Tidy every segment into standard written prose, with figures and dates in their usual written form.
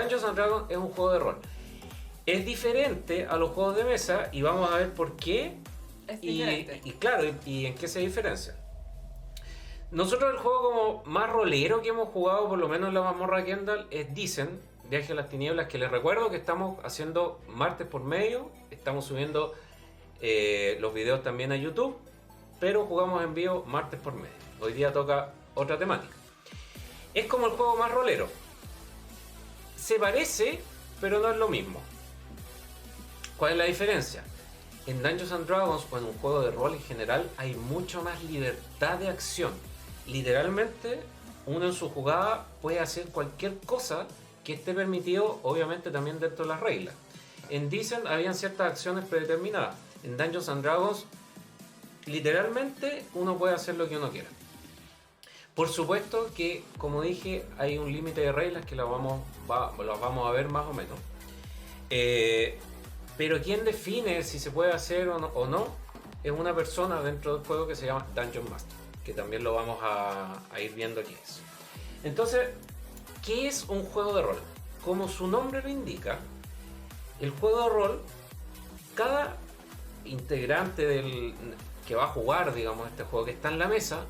Dungeons and Dragons es un juego de rol. Es diferente a los juegos de mesa y vamos a ver por qué y claro, y en qué se diferencia. Nosotros el juego como más rolero que hemos jugado, por lo menos en la mazmorra de Kendall, es Descent, Viaje a las Tinieblas, que les recuerdo que estamos haciendo martes por medio, estamos subiendo los videos también a YouTube, pero jugamos en vivo martes por medio. Hoy día toca otra temática. Es como el juego más rolero. Se parece, pero no es lo mismo. ¿Cuál es la diferencia? En Dungeons and Dragons o en un juego de rol en general hay mucho más libertad de acción. Literalmente, uno en su jugada puede hacer cualquier cosa que esté permitido, obviamente también dentro de las reglas. En Descent habían ciertas acciones predeterminadas. En Dungeons and Dragons, literalmente uno puede hacer lo que uno quiera. Por supuesto que, como dije, hay un límite de reglas que las vamos a ver más o menos. Pero quien define si se puede hacer o no es una persona dentro del juego que se llama Dungeon Master, que también lo vamos a ir viendo qué es. Entonces, ¿qué es un juego de rol? Como su nombre lo indica, el juego de rol, cada integrante que va a jugar, digamos, este juego que está en la mesa,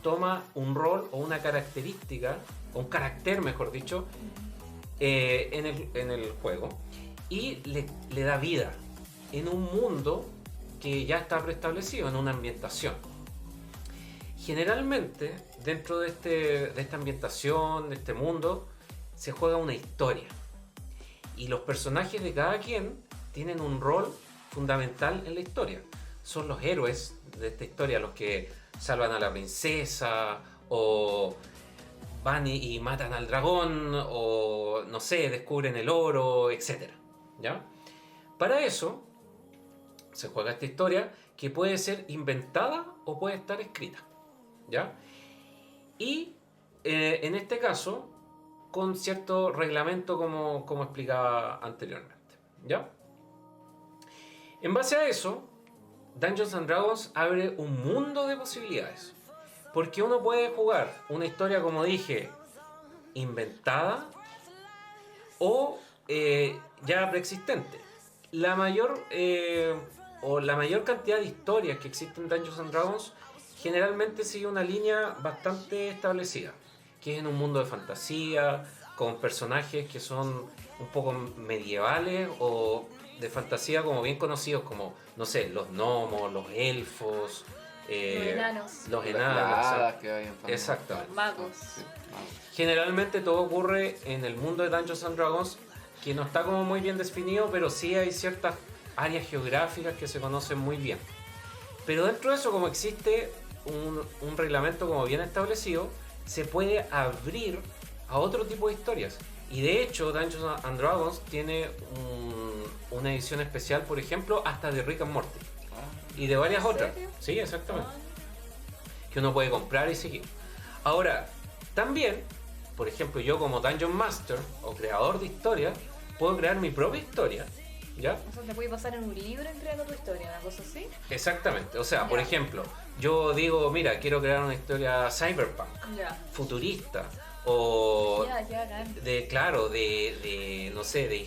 toma un rol o una característica, o un carácter, mejor dicho, en el juego, y le da vida en un mundo que ya está preestablecido, en una ambientación. Generalmente, dentro de esta ambientación, de este mundo, se juega una historia. Y los personajes de cada quien tienen un rol fundamental en la historia. Son los héroes de esta historia, los que salvan a la princesa, o van y matan al dragón, o no sé, descubren el oro, etc. ¿Ya? Para eso se juega esta historia que puede ser inventada o puede estar escrita. ¿Ya? Y en este caso con cierto reglamento como explicaba anteriormente. ¿Ya? En base a eso, Dungeons and Dragons abre un mundo de posibilidades, porque uno puede jugar una historia, como dije, inventada o ya preexistente. La mayor cantidad de historias que existen en Dungeons and Dragons generalmente sigue una línea bastante establecida, que es en un mundo de fantasía, con personajes que son un poco medievales o de fantasía como bien conocidos, como, no sé, los gnomos, los elfos, los enanos, que hay en exacto. Los magos. Sí, magos. Generalmente todo ocurre en el mundo de Dungeons and Dragons, que no está como muy bien definido, pero sí hay ciertas áreas geográficas que se conocen muy bien. Pero dentro de eso, como existe un reglamento como bien establecido, se puede abrir a otro tipo de historias. Y de hecho, Dungeons and Dragons tiene una edición especial, por ejemplo, hasta de Rick and Morty. Y de varias otras. Sí, exactamente. Que uno puede comprar y seguir. Ahora, también, por ejemplo, yo como Dungeon Master o creador de historias, puedo crear mi propia historia. ¿Ya? O sea, te puede pasar en un libro en creando tu historia, una cosa así. Exactamente. O sea, Ya. por ejemplo, yo digo, mira, quiero crear una historia cyberpunk, Ya. futurista, o Ya, de no sé, de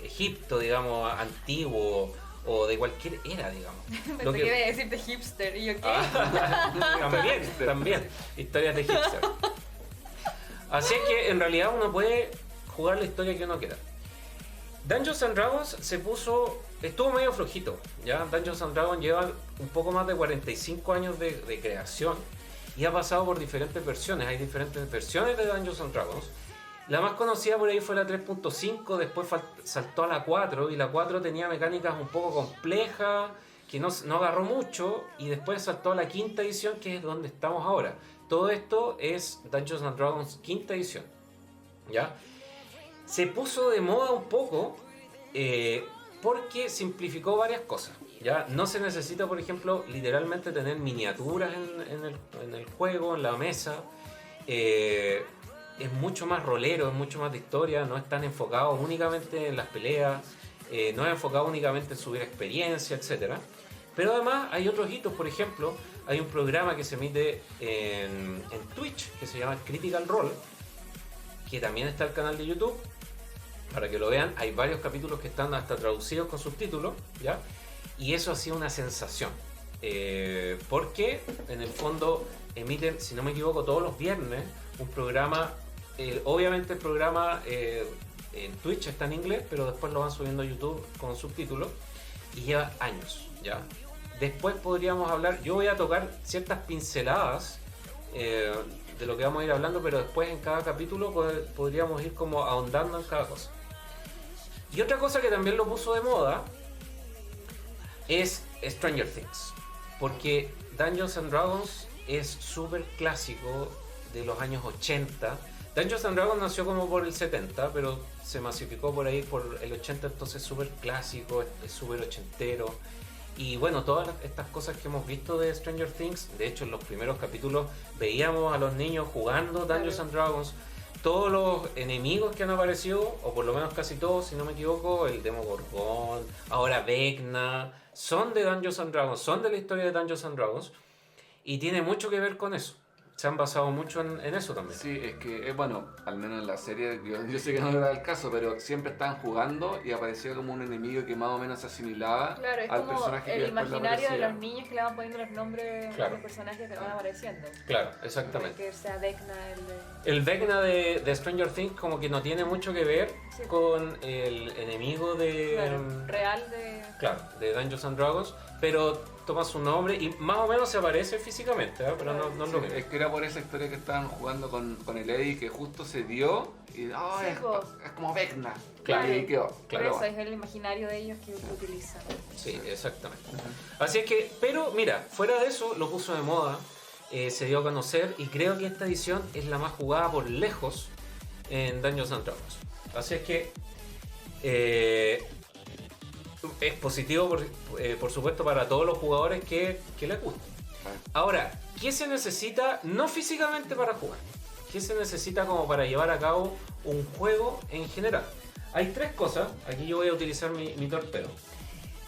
Egipto, digamos, antiguo, o de cualquier era, digamos. Pensé que iba a decirte hipster y yo qué. También, historias de hipster. Así que en realidad uno puede jugar la historia que uno quiera. Dungeons and Dragons estuvo medio flojito, ¿ya? Dungeons and Dragons lleva un poco más de 45 años de creación y ha pasado por diferentes versiones. Hay diferentes versiones de Dungeons and Dragons. La más conocida por ahí fue la 3.5, después saltó a la 4 y la 4 tenía mecánicas un poco complejas, que no agarró mucho, y después saltó a la quinta edición, que es donde estamos ahora. Todo esto es Dungeons and Dragons quinta edición, ¿ya? Se puso de moda un poco porque simplificó varias cosas, ¿ya? No se necesita, por ejemplo, literalmente tener miniaturas en el juego, en la mesa. Es mucho más rolero, es mucho más de historia, no es tan enfocado únicamente en las peleas, no es enfocado únicamente en subir experiencia, etc. Pero además hay otros hitos, por ejemplo, hay un programa que se emite en Twitch que se llama Critical Role, que también está el canal de YouTube, para que lo vean. Hay varios capítulos que están hasta traducidos con subtítulos, ¿ya? Y eso ha sido una sensación. Porque en el fondo emiten, si no me equivoco, todos los viernes un programa. Obviamente el programa en Twitch está en inglés, pero después lo van subiendo a YouTube con subtítulos y lleva años, ¿ya? Después podríamos hablar, yo voy a tocar ciertas pinceladas de lo que vamos a ir hablando, pero después en cada capítulo podríamos ir como ahondando en cada cosa. Y otra cosa que también lo puso de moda es Stranger Things, porque Dungeons and Dragons es súper clásico de los años 80. Dungeons and Dragons nació como por el 70, pero se masificó por ahí por el 80, entonces es súper clásico, es súper ochentero. Y bueno, todas estas cosas que hemos visto de Stranger Things, de hecho en los primeros capítulos veíamos a los niños jugando Dungeons and Dragons. Todos los enemigos que han aparecido, o por lo menos casi todos, si no me equivoco, el Demogorgon, ahora Vecna, son de Dungeons and Dragons, son de la historia de Dungeons and Dragons, y tiene mucho que ver con eso. Se han basado mucho en eso también. Sí, es que, bueno, al menos en la serie, yo sé que no era el caso, pero siempre estaban jugando y aparecía como un enemigo que más o menos se asimilaba al personaje que el después imaginario de los niños que le van poniendo los nombres claro. a los personajes que van apareciendo. Claro, exactamente. Que sea Vecna, el Vecna de Stranger Things como que no tiene mucho que ver con el enemigo real de... Claro, de Dungeons and Dragons, pero toma su nombre y más o menos se aparece físicamente, ¿eh? Pero no es lo mismo. Es que era por esa historia que estaban jugando con el Eddie, que justo se dio y es como Vecna. Claro. Y quedó. Claro. Por eso es el imaginario de ellos que utilizan. Sí, exactamente. Así es que, pero mira, fuera de eso lo puso de moda, se dio a conocer y creo que esta edición es la más jugada por lejos en Dungeons and Dragons. Así es que es positivo por supuesto para todos los jugadores que les gusta. Ahora, ¿qué se necesita no físicamente para jugar? ¿Qué se necesita como para llevar a cabo un juego en general? Hay tres cosas, aquí yo voy a utilizar mi torpedo.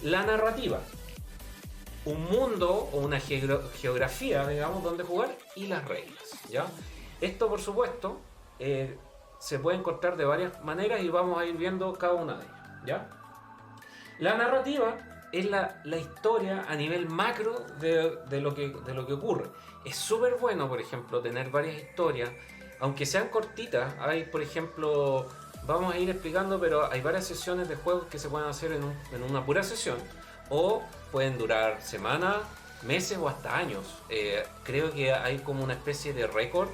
La narrativa, un mundo o una geografía, digamos, donde jugar, y las reglas, ¿ya? Esto, por supuesto, se puede encontrar de varias maneras y vamos a ir viendo cada una de ellas, ¿ya? La narrativa es la historia a nivel macro de lo que ocurre. Es súper bueno, por ejemplo, tener varias historias, aunque sean cortitas. Hay, por ejemplo, vamos a ir explicando, pero hay varias sesiones de juegos que se pueden hacer en una pura sesión, o pueden durar semanas, meses o hasta años. Creo que hay como una especie de récord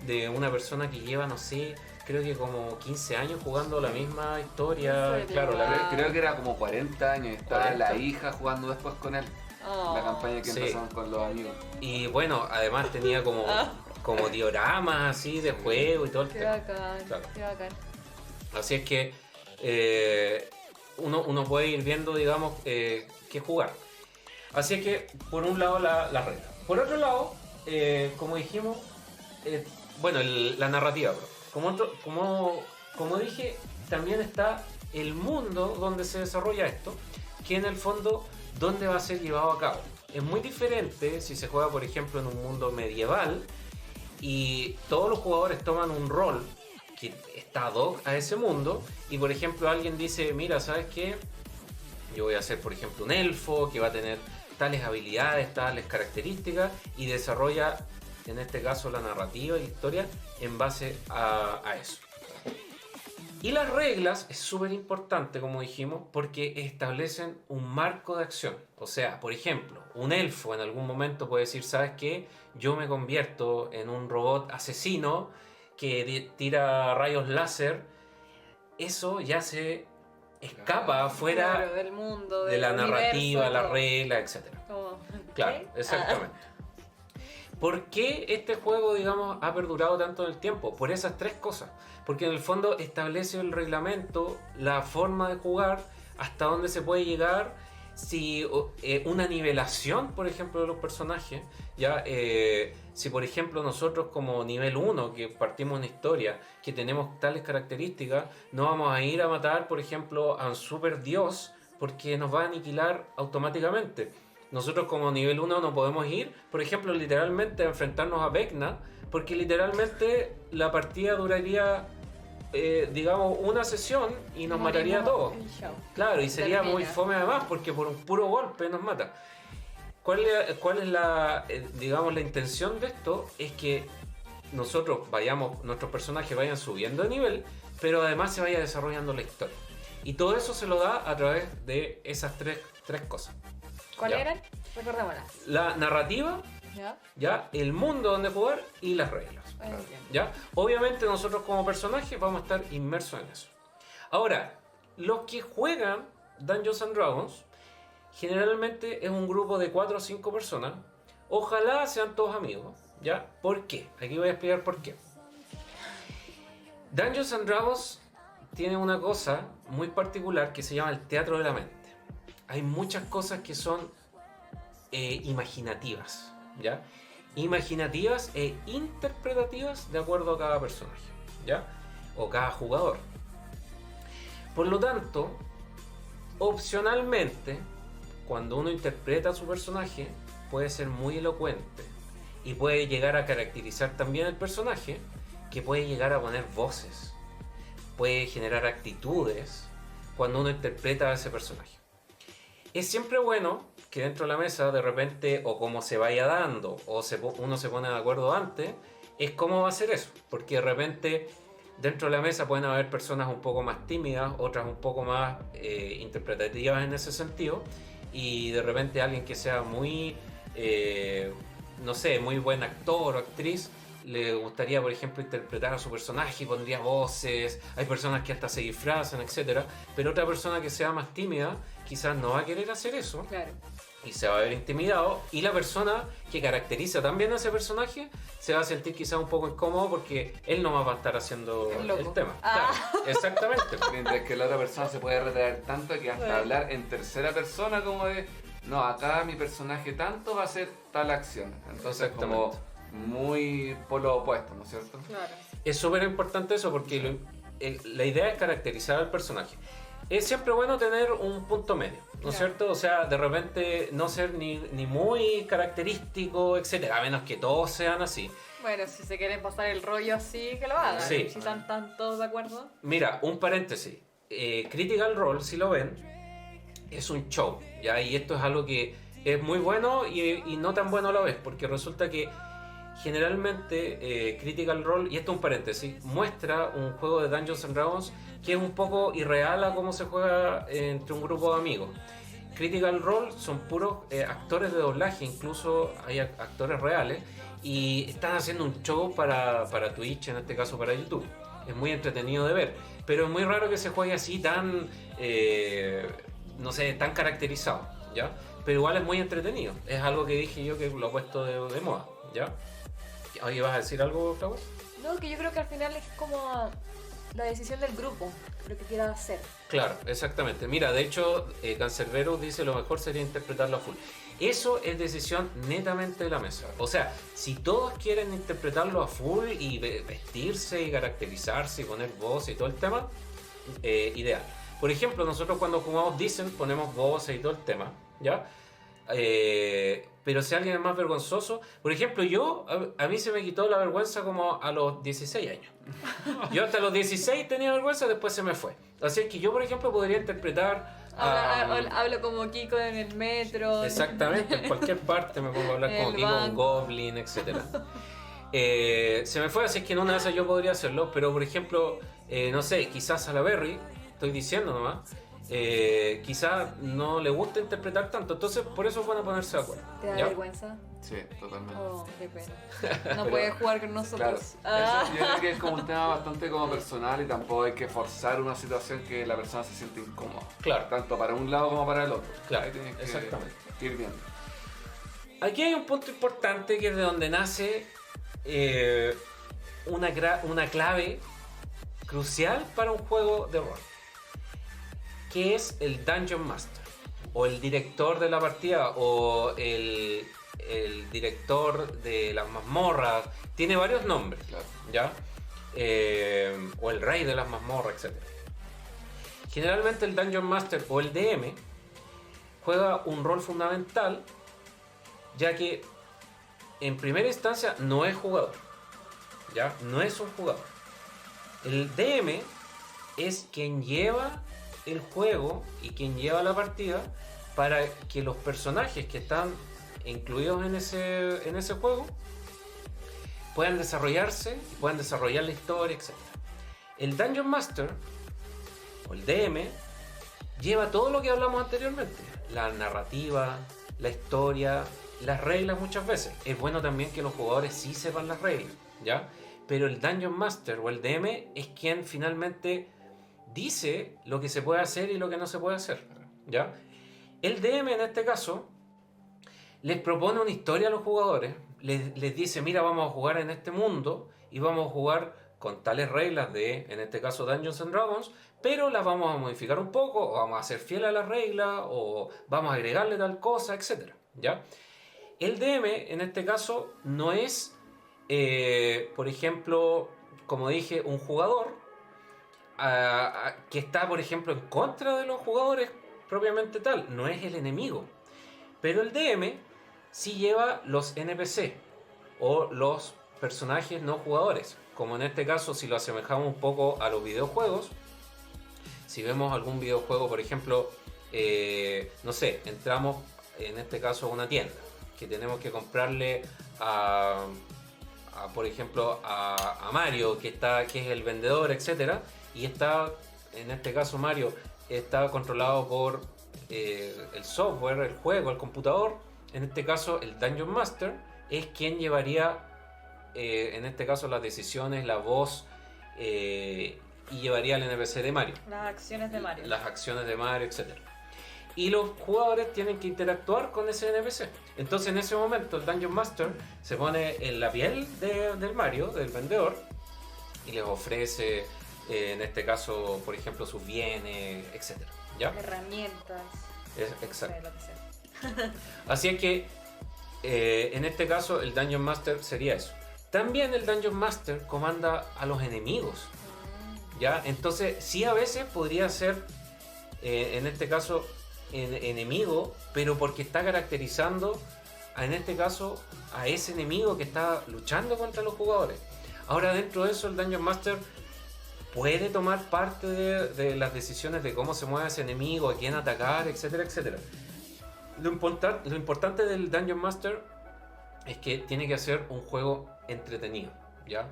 de una persona que lleva, no sé, creo que como 15 años jugando la misma historia. Claro, creo que era como 40 años. Estaba la hija jugando después con él. La campaña que empezaron con los amigos. Y bueno, además tenía como dioramas así de juego y todo el tema. Qué bacán. Así es que uno puede ir viendo, digamos, qué jugar. Así es que, por un lado, la regla. Por otro lado, como dijimos, bueno, la narrativa, bro. Como dije, también está el mundo donde se desarrolla esto, que en el fondo, ¿dónde va a ser llevado a cabo? Es muy diferente si se juega, por ejemplo, en un mundo medieval y todos los jugadores toman un rol que está ad hoc a ese mundo y, por ejemplo, alguien dice, mira, ¿sabes qué? Yo voy a ser, por ejemplo, un elfo que va a tener tales habilidades, tales características y desarrolla, en este caso, la narrativa y la historia en base a eso. Y las reglas es súper importante, como dijimos, porque establecen un marco de acción. O sea, por ejemplo, un elfo en algún momento puede decir, ¿sabes qué? Yo me convierto en un robot asesino que tira rayos láser. Eso ya se escapa fuera del mundo, de la narrativa, universo, la regla, etc. Claro, exactamente. ¿Por qué este juego, digamos, ha perdurado tanto en el tiempo? Por esas tres cosas. Porque en el fondo establece el reglamento, la forma de jugar, hasta dónde se puede llegar, si una nivelación, por ejemplo, de los personajes. Ya, si por ejemplo nosotros como nivel 1, que partimos una historia, que tenemos tales características, no vamos a ir a matar, por ejemplo, a un super dios, porque nos va a aniquilar automáticamente. Nosotros como nivel 1 no podemos ir, por ejemplo, literalmente a enfrentarnos a Vecna, porque literalmente la partida duraría digamos, una sesión y nos mataría a todos. Claro, y sería muy fome además, porque por un puro golpe nos mata. ¿Cuál es la, digamos, la intención de esto? Es que nuestros personajes vayan subiendo de nivel, pero además se vaya desarrollando la historia. Y todo eso se lo da a través de esas tres cosas. ¿Cuáles eran? Recordémoslas. La narrativa, ¿ya? El mundo donde jugar y las reglas. ¿Ya? Obviamente nosotros como personajes vamos a estar inmersos en eso. Ahora, los que juegan Dungeons and Dragons generalmente es un grupo de 4 o 5 personas. Ojalá sean todos amigos, ¿ya? ¿Por qué? Aquí voy a explicar por qué. Dungeons and Dragons tiene una cosa muy particular que se llama el teatro de la mente. Hay muchas cosas que son imaginativas, ¿ya? Imaginativas e interpretativas de acuerdo a cada personaje, ¿ya? O cada jugador. Por lo tanto, opcionalmente, cuando uno interpreta a su personaje, puede ser muy elocuente y puede llegar a caracterizar también el personaje, que puede llegar a poner voces, puede generar actitudes cuando uno interpreta a ese personaje. Es siempre bueno que dentro de la mesa de repente, o como se vaya dando, o uno se pone de acuerdo antes, es cómo va a ser eso, porque de repente dentro de la mesa pueden haber personas un poco más tímidas, otras un poco más interpretativas en ese sentido, y de repente alguien que sea muy, no sé, muy buen actor o actriz, le gustaría, por ejemplo, interpretar a su personaje y pondría voces. Hay personas que hasta se disfrazan, etcétera. Pero otra persona que sea más tímida quizás no va a querer hacer eso. Claro. Y se va a ver intimidado. Y la persona que caracteriza también a ese personaje se va a sentir quizás un poco incómodo porque él no va a estar haciendo el tema. Claro, exactamente. Mientras que la otra persona se puede retraer tanto que hasta hablar en tercera persona como de... No, acá mi personaje tanto va a hacer tal acción. Entonces como... muy polo opuesto, ¿no es cierto? Claro. Es súper importante eso porque la idea es caracterizar al personaje. Es siempre bueno tener un punto medio, ¿no es cierto? O sea, de repente no ser ni muy característico, etcétera, a menos que todos sean así. Bueno, si se quieren pasar el rollo así, que lo hagan. Sí. Si están todos de acuerdo. Mira, un paréntesis. Critical Role, si lo ven, es un show, ¿ya? Y esto es algo que es muy bueno y no tan bueno a la vez, porque resulta que generalmente Critical Role, y esto es un paréntesis, muestra un juego de Dungeons and Dragons que es un poco irreal a cómo se juega entre un grupo de amigos. Critical Role son puros actores de doblaje, incluso hay actores reales, y están haciendo un show para Twitch, en este caso para YouTube. Es muy entretenido de ver, pero es muy raro que se juegue así tan, no sé, tan caracterizado, ¿ya? Pero igual es muy entretenido, es algo que dije yo que lo he puesto de moda, ¿ya? Oye, ¿vas a decir algo, Flavo? No, que yo creo que al final es como la decisión del grupo, lo que quiera hacer. Claro, exactamente. Mira, de hecho, Cancerbero dice lo mejor sería interpretarlo a full. Eso es decisión netamente de la mesa. O sea, si todos quieren interpretarlo a full y vestirse y caracterizarse y poner voz y todo el tema, ideal. Por ejemplo, nosotros cuando jugamos Dicen ponemos voces y todo el tema, ¿ya? Pero si alguien es más vergonzoso, por ejemplo, a mí se me quitó la vergüenza como a los 16 años. Yo hasta los 16 tenía vergüenza, después se me fue. Así es que yo, por ejemplo, podría interpretar... Hablo como Kiko en el metro. Exactamente, en cualquier parte me pongo a hablar como Kiko, un Goblin, etc. Se me fue, así es que en una de esas yo podría hacerlo, pero por ejemplo, no sé, quizás a la Berry, estoy diciendo nomás, quizás no le gusta interpretar tanto, entonces por eso van a ponerse de acuerdo. ¿Te da vergüenza? Sí, totalmente. Oh, qué pena. No puedes jugar con nosotros. Claro, yo creo que es como un tema bastante como personal y tampoco hay que forzar una situación que la persona se siente incómoda. Claro. Tanto para un lado como para el otro. Claro, ahí tienes que exactamente. ir viendo. Aquí hay un punto importante que es de donde nace una clave crucial para un juego de rol, que es el Dungeon Master, o el director de la partida, o el director de las mazmorras. Tiene varios nombres, Claro. ¿ya? O el rey de las mazmorras, etc. Generalmente el Dungeon Master o el DM juega un rol fundamental, ya que en primera instancia no es jugador, ¿ya? No es un jugador. El DM es quien lleva el juego y quien lleva la partida para que los personajes que están incluidos en ese juego puedan desarrollarse y puedan desarrollar la historia, etc. El Dungeon Master o el DM lleva todo lo que hablamos anteriormente, la narrativa, la historia, las reglas muchas veces. Es bueno también que los jugadores sí sepan las reglas, ¿ya? Pero el Dungeon Master o el DM es quien finalmente dice lo que se puede hacer y lo que no se puede hacer, ¿ya? El DM en este caso les propone una historia a los jugadores, les dice, mira, vamos a jugar en este mundo y vamos a jugar con tales reglas de, en este caso, Dungeons and Dragons, pero las vamos a modificar un poco, o vamos a ser fieles a las reglas, o vamos a agregarle tal cosa, etc. ¿Ya? El DM, en este caso, no es, por ejemplo, como dije, un jugador que está, por ejemplo, en contra de los jugadores propiamente tal, no es el enemigo. Pero el DM sí lleva los NPC o los personajes no jugadores, como en este caso si lo asemejamos un poco a los videojuegos. Si vemos algún videojuego, por ejemplo, no sé, entramos en este caso a una tienda que tenemos que comprarle por ejemplo a Mario, que es el vendedor, etcétera, y está, en este caso Mario está controlado por el software, el juego, el computador. En este caso el Dungeon Master es quien llevaría en este caso las decisiones, la voz y llevaría el NPC de Mario. Las acciones de Mario. Las acciones de Mario, etc. Y los jugadores tienen que interactuar con ese NPC. Entonces en ese momento el Dungeon Master se pone en la piel del Mario, del vendedor, y les ofrece, en este caso, por ejemplo, sus bienes, etc. ¿Ya? Herramientas. Exacto. Así es que en este caso el Dungeon Master sería eso. También el Dungeon Master comanda a los enemigos, ¿ya? Entonces sí, a veces podría ser en este caso enemigo, pero porque está caracterizando en este caso a ese enemigo que está luchando contra los jugadores. Ahora, dentro de eso el Dungeon Master puede tomar parte de las decisiones de cómo se mueve ese enemigo, a quién atacar, etcétera, etcétera. Lo importante del Dungeon Master es que tiene que ser un juego entretenido, ¿ya?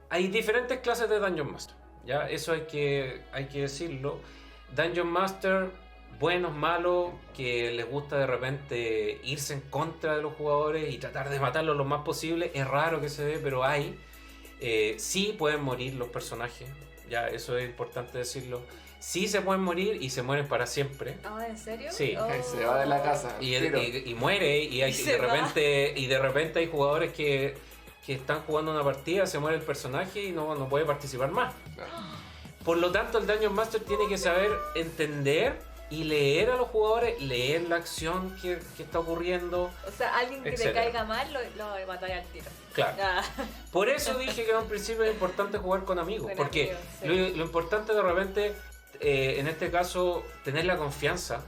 Hay diferentes clases de Dungeon Master, ¿ya? Eso hay que decirlo. Dungeon Master, buenos, malos, que les gusta de repente irse en contra de los jugadores y tratar de matarlos lo más posible. Es raro que se dé, pero hay. Sí pueden morir los personajes, ya, eso es importante decirlo. Sí se pueden morir y se mueren para siempre. Ah, ¿en serio? Sí. Oh. Se va de la casa. Y muere y de repente hay jugadores que están jugando una partida, se muere el personaje y no puede participar más. Claro. Por lo tanto, el Dungeon Master tiene que saber entender y leer a los jugadores, leer la acción que está ocurriendo. O sea, alguien que te caiga mal lo matáis al tiro. Claro. Ah. Por eso dije que en un principio es importante jugar con amigos. Con porque amigos, sí. lo importante de repente, en este caso, tener la confianza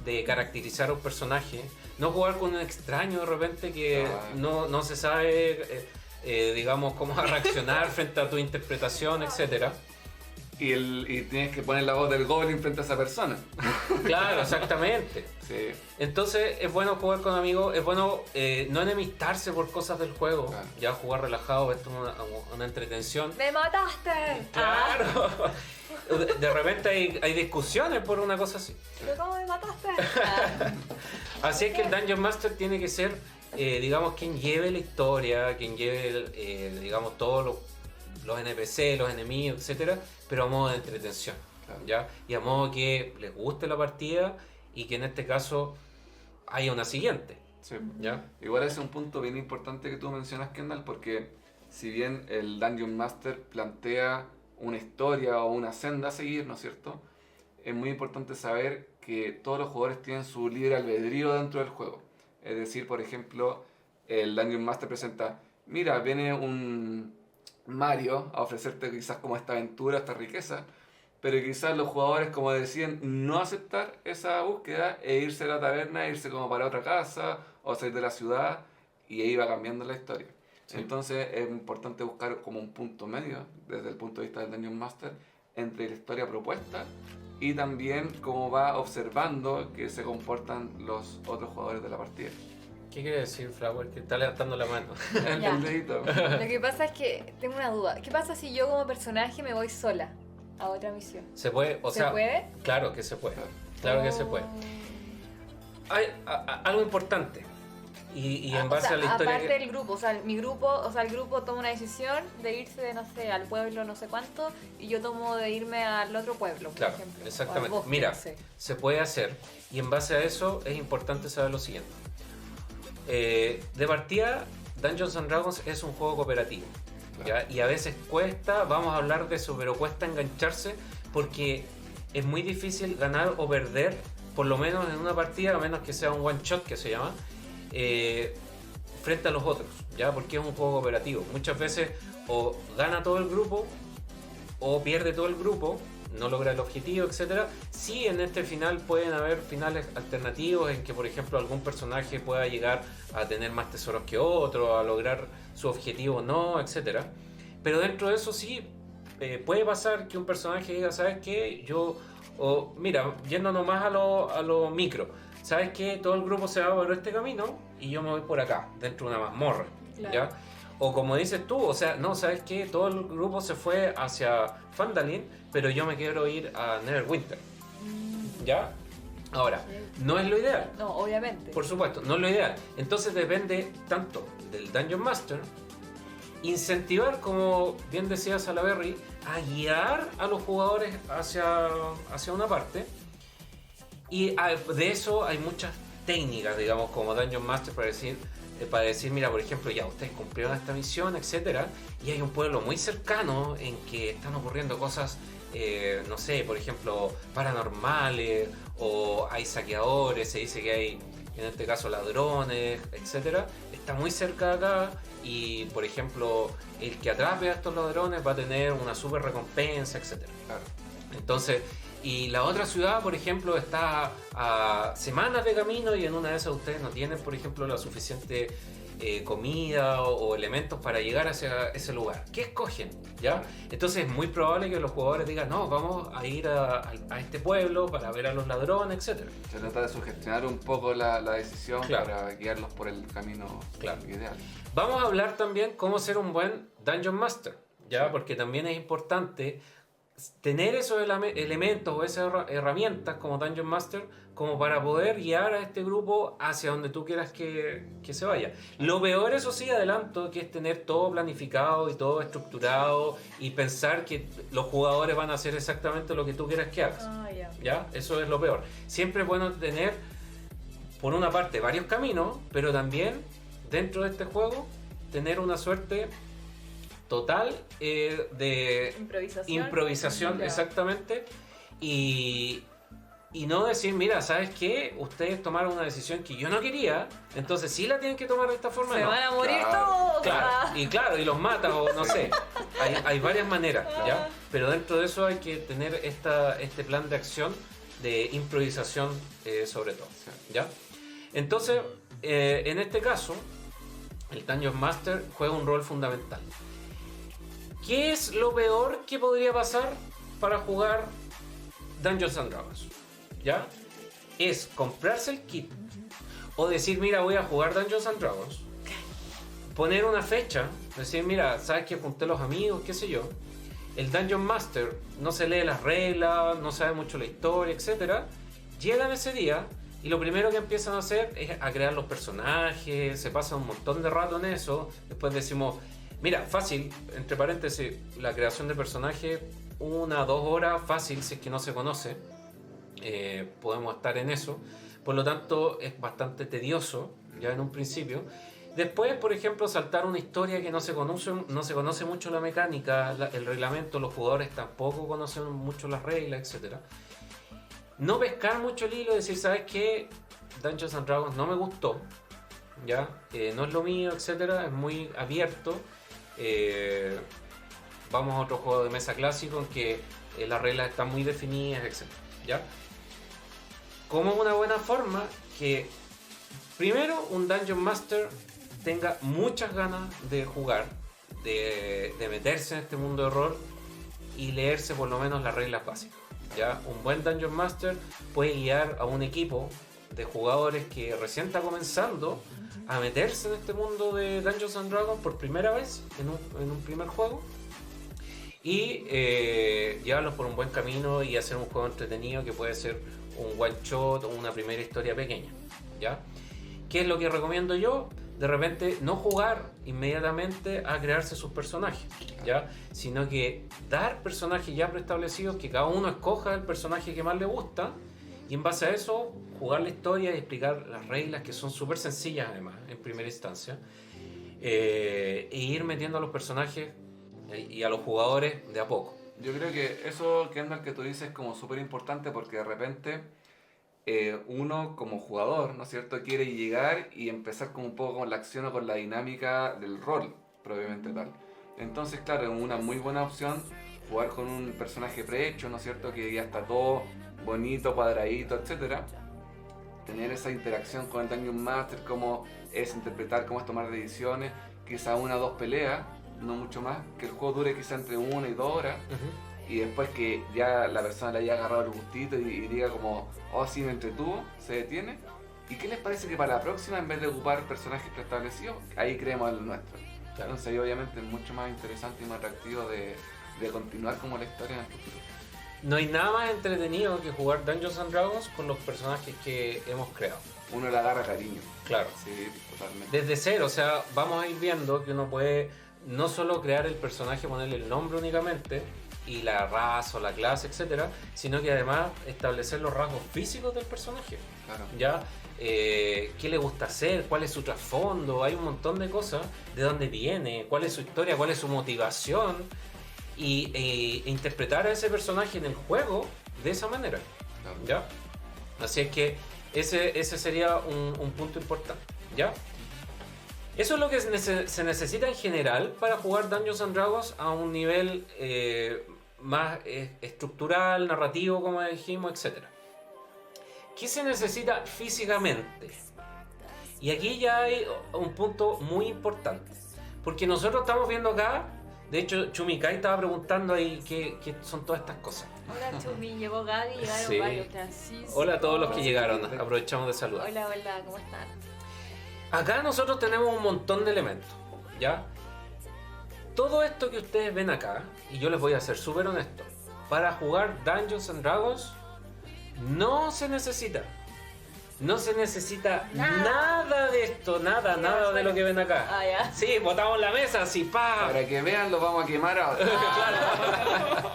de caracterizar a un personaje. No jugar con un extraño de repente que no se sabe, digamos, cómo va a reaccionar frente a tu interpretación, etcétera. Y tienes que poner la voz del Goblin frente a esa persona. Claro, exactamente. Sí. Entonces es bueno jugar con amigos, es bueno no enemistarse por cosas del juego, Claro. ya jugar relajado, esto es una entretención. ¡Me mataste! Claro. De repente hay discusiones por una cosa así. ¿Pero cómo me mataste? Así es que el Dungeon Master tiene que ser, digamos, quien lleve la historia, quien lleve, digamos, todos los NPC, los enemigos, etcétera, pero a modo de entretención, Claro. ¿ya? Y a modo que les guste la partida y que en este caso haya una siguiente, Sí. ¿ya? Igual ese es un punto bien importante que tú mencionas, Kendall, porque si bien el Dungeon Master plantea una historia o una senda a seguir, ¿no es cierto? Es muy importante saber que todos los jugadores tienen su libre albedrío dentro del juego. Es decir, por ejemplo, el Dungeon Master presenta, mira, viene un Mario a ofrecerte quizás como esta aventura, esta riqueza, pero quizás los jugadores, como decían, no aceptar esa búsqueda e irse a la taberna, irse como para otra casa o salir de la ciudad, y ahí va cambiando la historia. Sí. Entonces es importante buscar como un punto medio desde el punto de vista del Dungeon Master entre la historia propuesta y también cómo va observando que se comportan los otros jugadores de la partida. ¿Qué quiere decir, Flower? Que está levantando la mano. El dedito. Lo que pasa es que tengo una duda. ¿Qué pasa si yo como personaje me voy sola a otra misión? ¿Se puede? O ¿Se sea, puede? Claro que se puede. Claro que se puede. Hay algo importante. Y en base a la historia. Aparte del grupo, o sea, el grupo toma una decisión de irse de, no sé, al pueblo no sé cuánto, y yo tomo de irme al otro pueblo, por Claro, ejemplo. exactamente. O al bosque, Mira, no sé. se puede hacer. Y en base a eso es importante saber lo siguiente. De partida, Dungeons and Dragons es un juego cooperativo. Claro. ¿Ya? Y a veces cuesta, vamos a hablar de eso, pero cuesta engancharse porque es muy difícil ganar o perder, por lo menos en una partida, a menos que sea un one shot que se llama, frente a los otros, ¿ya? Porque es un juego cooperativo. Muchas veces o gana todo el grupo o pierde todo el grupo, no logra el objetivo, etcétera. Sí, en este final pueden haber finales alternativos en que, por ejemplo, algún personaje pueda llegar a tener más tesoros que otro, a lograr su objetivo o no, etcétera. Pero dentro de eso sí puede pasar que un personaje diga, ¿sabes qué? Mira, yéndonos más a lo micro, ¿sabes qué? Todo el grupo se va por este camino y yo me voy por acá, dentro de una mazmorra, Claro. ¿ya? O como dices tú, o sea, no, ¿sabes qué? Todo el grupo se fue hacia Phandalin, pero yo me quiero ir a Neverwinter, ¿ya? Ahora, no es lo ideal, No, obviamente. por supuesto, no es lo ideal. Entonces depende tanto del Dungeon Master, incentivar, como bien decía Salaberry, a guiar a los jugadores hacia una parte. Y de eso hay muchas técnicas, digamos, como Dungeon Master para decir, mira, por ejemplo, ya ustedes cumplieron esta misión, etcétera, y hay un pueblo muy cercano en que están ocurriendo cosas, no sé, por ejemplo, paranormales, o hay saqueadores, se dice que hay, en este caso, ladrones, etcétera. Está muy cerca de acá y, por ejemplo, el que atrape a estos ladrones va a tener una super recompensa, etcétera. Claro. Entonces, y la otra ciudad, por ejemplo, está a semanas de camino y en una de esas ustedes no tienen, por ejemplo, la suficiente comida o elementos para llegar hacia ese lugar. ¿Qué escogen? ¿Ya? Entonces es muy probable que los jugadores digan, no, vamos a ir a este pueblo para ver a los ladrones, etc. Se trata de sugestionar un poco la decisión, Claro. para guiarlos por el camino Claro. ideal. Vamos a hablar también cómo ser un buen Dungeon Master, ¿ya? Sí. Porque también es importante tener esos elementos o esas herramientas como Dungeon Master como para poder guiar a este grupo hacia donde tú quieras que se vaya. Lo peor, eso sí, adelanto, que es tener todo planificado y todo estructurado y pensar que los jugadores van a hacer exactamente lo que tú quieras que hagas. Ah, ya. ¿Ya? Eso es lo peor. Siempre es bueno tener, por una parte, varios caminos, pero también dentro de este juego tener una suerte total de improvisación, Ya. exactamente, y no decir, mira, ¿sabes qué? Ustedes tomaron una decisión que yo no quería, entonces sí la tienen que tomar de esta forma. Se no. van a morir Claro, todos. Claro, y los matas o no sé. Hay varias maneras, ¿ya? Pero dentro de eso hay que tener este plan de acción de improvisación sobre todo, ¿ya? Entonces, en este caso, el Dungeon Master juega un rol fundamental. ¿Qué es lo peor que podría pasar para jugar Dungeons and Dragons? ¿Ya? Es comprarse el kit o decir, mira, voy a jugar Dungeons and Dragons, poner una fecha, decir, mira, sabes que junté los amigos, qué sé yo. El Dungeon Master no se lee las reglas, no sabe mucho la historia, etc. Llegan ese día y lo primero que empiezan a hacer es a crear los personajes, se pasa un montón de rato en eso. Después decimos, mira, fácil, entre paréntesis, la creación de personaje, 1 o 2 horas, fácil, si es que no se conoce. Podemos estar en eso. Por lo tanto, es bastante tedioso, ya en un principio. Después, por ejemplo, saltar una historia que no se conoce mucho la mecánica, el reglamento, los jugadores tampoco conocen mucho las reglas, etc. No pescar mucho el hilo, decir, ¿sabes qué? Dungeons and Dragons no me gustó, ¿ya? No es lo mío, etc. Es muy abierto. Vamos a otro juego de mesa clásico en que las reglas están muy definidas, etc. ¿Ya? Como una buena forma que, primero, un Dungeon Master tenga muchas ganas de jugar, de meterse en este mundo de rol y leerse por lo menos las reglas básicas. ¿Ya? Un buen Dungeon Master puede guiar a un equipo de jugadores que recién está comenzando a meterse en este mundo de Dungeons and Dragons por primera vez en un primer juego y llevarlos por un buen camino y hacer un juego entretenido que puede ser un one shot o una primera historia pequeña, ¿ya? ¿Qué es lo que recomiendo yo? De repente no jugar inmediatamente a crearse sus personajes, ¿ya? Sino que dar personajes ya preestablecidos, que cada uno escoja el personaje que más le gusta y en base a eso jugar la historia y explicar las reglas, que son súper sencillas además en primera instancia, e ir metiendo a los personajes y a los jugadores de a poco. Yo creo que eso, Kendall, que tú dices es como súper importante, porque de repente uno como jugador, ¿no es cierto?, quiere llegar y empezar como un poco con la acción o con la dinámica del rol propiamente tal. Entonces, claro, es una muy buena opción jugar con un personaje prehecho, ¿no es cierto?, que ya está todo bonito, cuadradito, etcétera. Tener esa interacción con el Dungeon Master, cómo es interpretar, cómo es tomar decisiones, quizá 1 o 2 peleas, no mucho más, que el juego dure quizá entre 1 y 2 horas. Y después que ya la persona le haya agarrado el gustito y diga como, oh sí, me entretuvo, se detiene. ¿Y qué les parece que para la próxima, en vez de ocupar personajes preestablecidos, ahí creemos el nuestro? Claro. Entonces ahí obviamente es mucho más interesante y más atractivo de continuar como la historia en el futuro. No hay nada más entretenido que jugar Dungeons and Dragons con los personajes que hemos creado. Uno le agarra cariño. Claro. Sí, totalmente. Desde cero, o sea, vamos a ir viendo que uno puede no solo crear el personaje, ponerle el nombre únicamente, y la raza o la clase, etcétera, sino que además establecer los rasgos físicos del personaje. Claro. ¿Ya? Qué le gusta hacer, cuál es su trasfondo, hay un montón de cosas, de dónde viene, cuál es su historia, cuál es su motivación, y interpretar a ese personaje en el juego de esa manera. Claro. ¿Ya? Así es que ese sería un punto importante. ¿Ya? Eso es lo que se necesita en general para jugar Dungeons and Dragons a un nivel más estructural, narrativo, como dijimos, etc. ¿Qué se necesita físicamente? Y aquí ya hay un punto muy importante. Porque nosotros estamos viendo acá, de hecho Chumikai estaba preguntando ahí qué son todas estas cosas. Hola Chumi, llegó Gaby, llegaron Sí. varios, Francisco. Hola a todos los que llegaron, aprovechamos de saludar. Hola, hola, ¿cómo están? Acá nosotros tenemos un montón de elementos, ¿ya? Todo esto que ustedes ven acá, y yo les voy a ser súper honesto, para jugar Dungeons and Dragons no se necesita nada de esto, nada de lo que ven acá. Ah, ya. Sí, botamos la mesa, así, ¡pa! Para que vean, lo vamos a quemar ahora. Claro.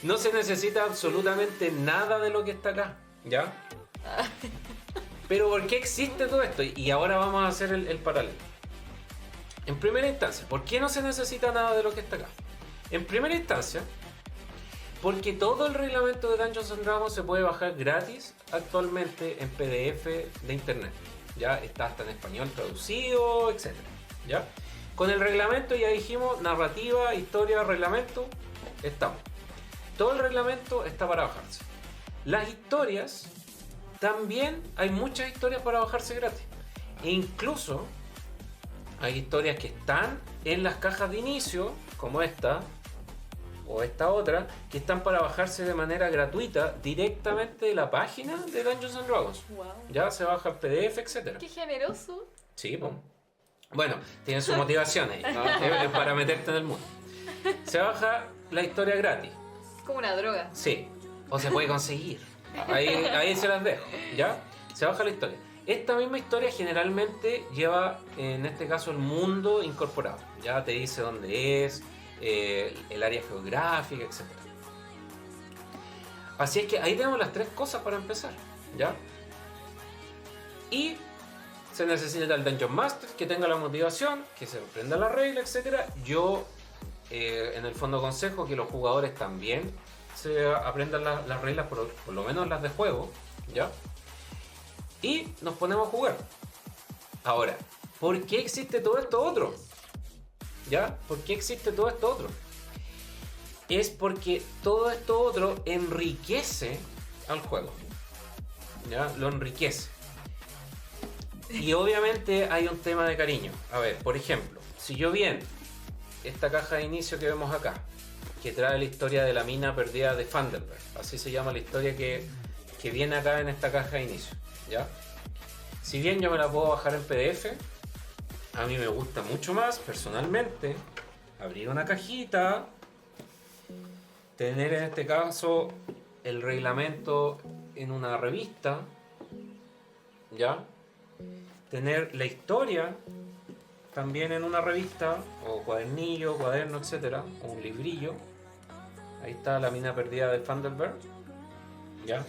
No se necesita absolutamente nada de lo que está acá, ¿ya? Pero ¿por qué existe todo esto? Y ahora vamos a hacer el paralelo. En primera instancia, ¿por qué no se necesita nada de lo que está acá? En primera instancia, porque todo el reglamento de Dungeons and Dragons se puede bajar gratis actualmente en PDF de internet. Ya está hasta en español traducido, etc. ¿Ya? Con el reglamento ya dijimos, narrativa, historia, reglamento, estamos. Todo el reglamento está para bajarse. Las historias, también hay muchas historias para bajarse gratis. E incluso hay historias que están en las cajas de inicio, como esta o esta otra, que están para bajarse de manera gratuita directamente de la página de Dungeons and Dragons. Wow. Ya se baja el PDF, etc. Qué generoso. Sí, pues. Bueno, tiene sus motivaciones, ¿no? Para meterte en el mundo. Se baja la historia gratis. Es como una droga. Sí, o se puede conseguir. Ahí se las dejo, ¿ya? Se baja la historia. Esta misma historia generalmente lleva, en este caso, el mundo incorporado. Ya te dice dónde es, el área geográfica, etc. Así es que ahí tenemos las tres cosas para empezar, ¿ya? Y se necesita el Dungeon Master que tenga la motivación, que se aprenda la regla, etc. Yo, en el fondo, aconsejo que los jugadores también se aprendan las reglas, por lo menos las de juego, ¿ya? Y nos ponemos a jugar. Ahora, ¿por qué existe todo esto otro? ¿Ya? ¿Por qué existe todo esto otro? Es porque todo esto otro enriquece al juego. ¿Ya? Lo enriquece. Y obviamente hay un tema de cariño. A ver, por ejemplo, si yo bien esta caja de inicio que vemos acá, que trae la historia de la mina perdida de Fandelver, así se llama la historia que viene acá en esta caja de inicio, ¿ya? Si bien yo me la puedo bajar en PDF, a mí me gusta mucho más, personalmente, abrir una cajita, tener en este caso el reglamento en una revista, ¿ya? Tener la historia también en una revista, o cuadernillo, cuaderno, etcétera, o un librillo. Ahí está la mina perdida de Fandelver, ¿ya?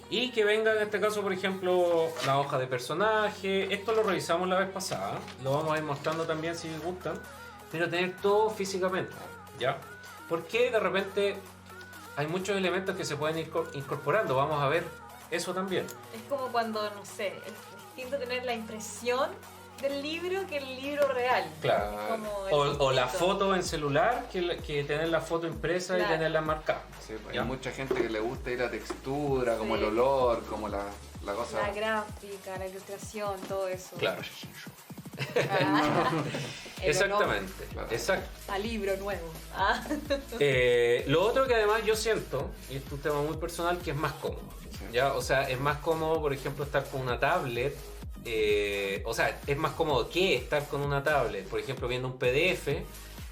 Y que venga en este caso, por ejemplo, la hoja de personaje. Esto lo revisamos la vez pasada, lo vamos a ir mostrando también si les gustan, pero tener todo físicamente, ¿ya? Porque de repente hay muchos elementos que se pueden ir incorporando, vamos a ver eso también. Es como cuando, no sé, es distinto tener la impresión del libro que el libro real. Claro. O la foto en celular que tener la foto impresa, claro, y tenerla marcada. Sí, pues hay mucha gente que le gusta ir a textura, como el olor, como la cosa. La gráfica, la ilustración, todo eso. Claro. Exactamente, claro. Exacto. A libro nuevo. Lo otro que además yo siento, y esto es un tema muy personal, que es más cómodo. Sí. ¿Ya? O sea, es más cómodo, por ejemplo, estar con una tablet. O sea, es más cómodo que estar con una tablet, por ejemplo, viendo un PDF,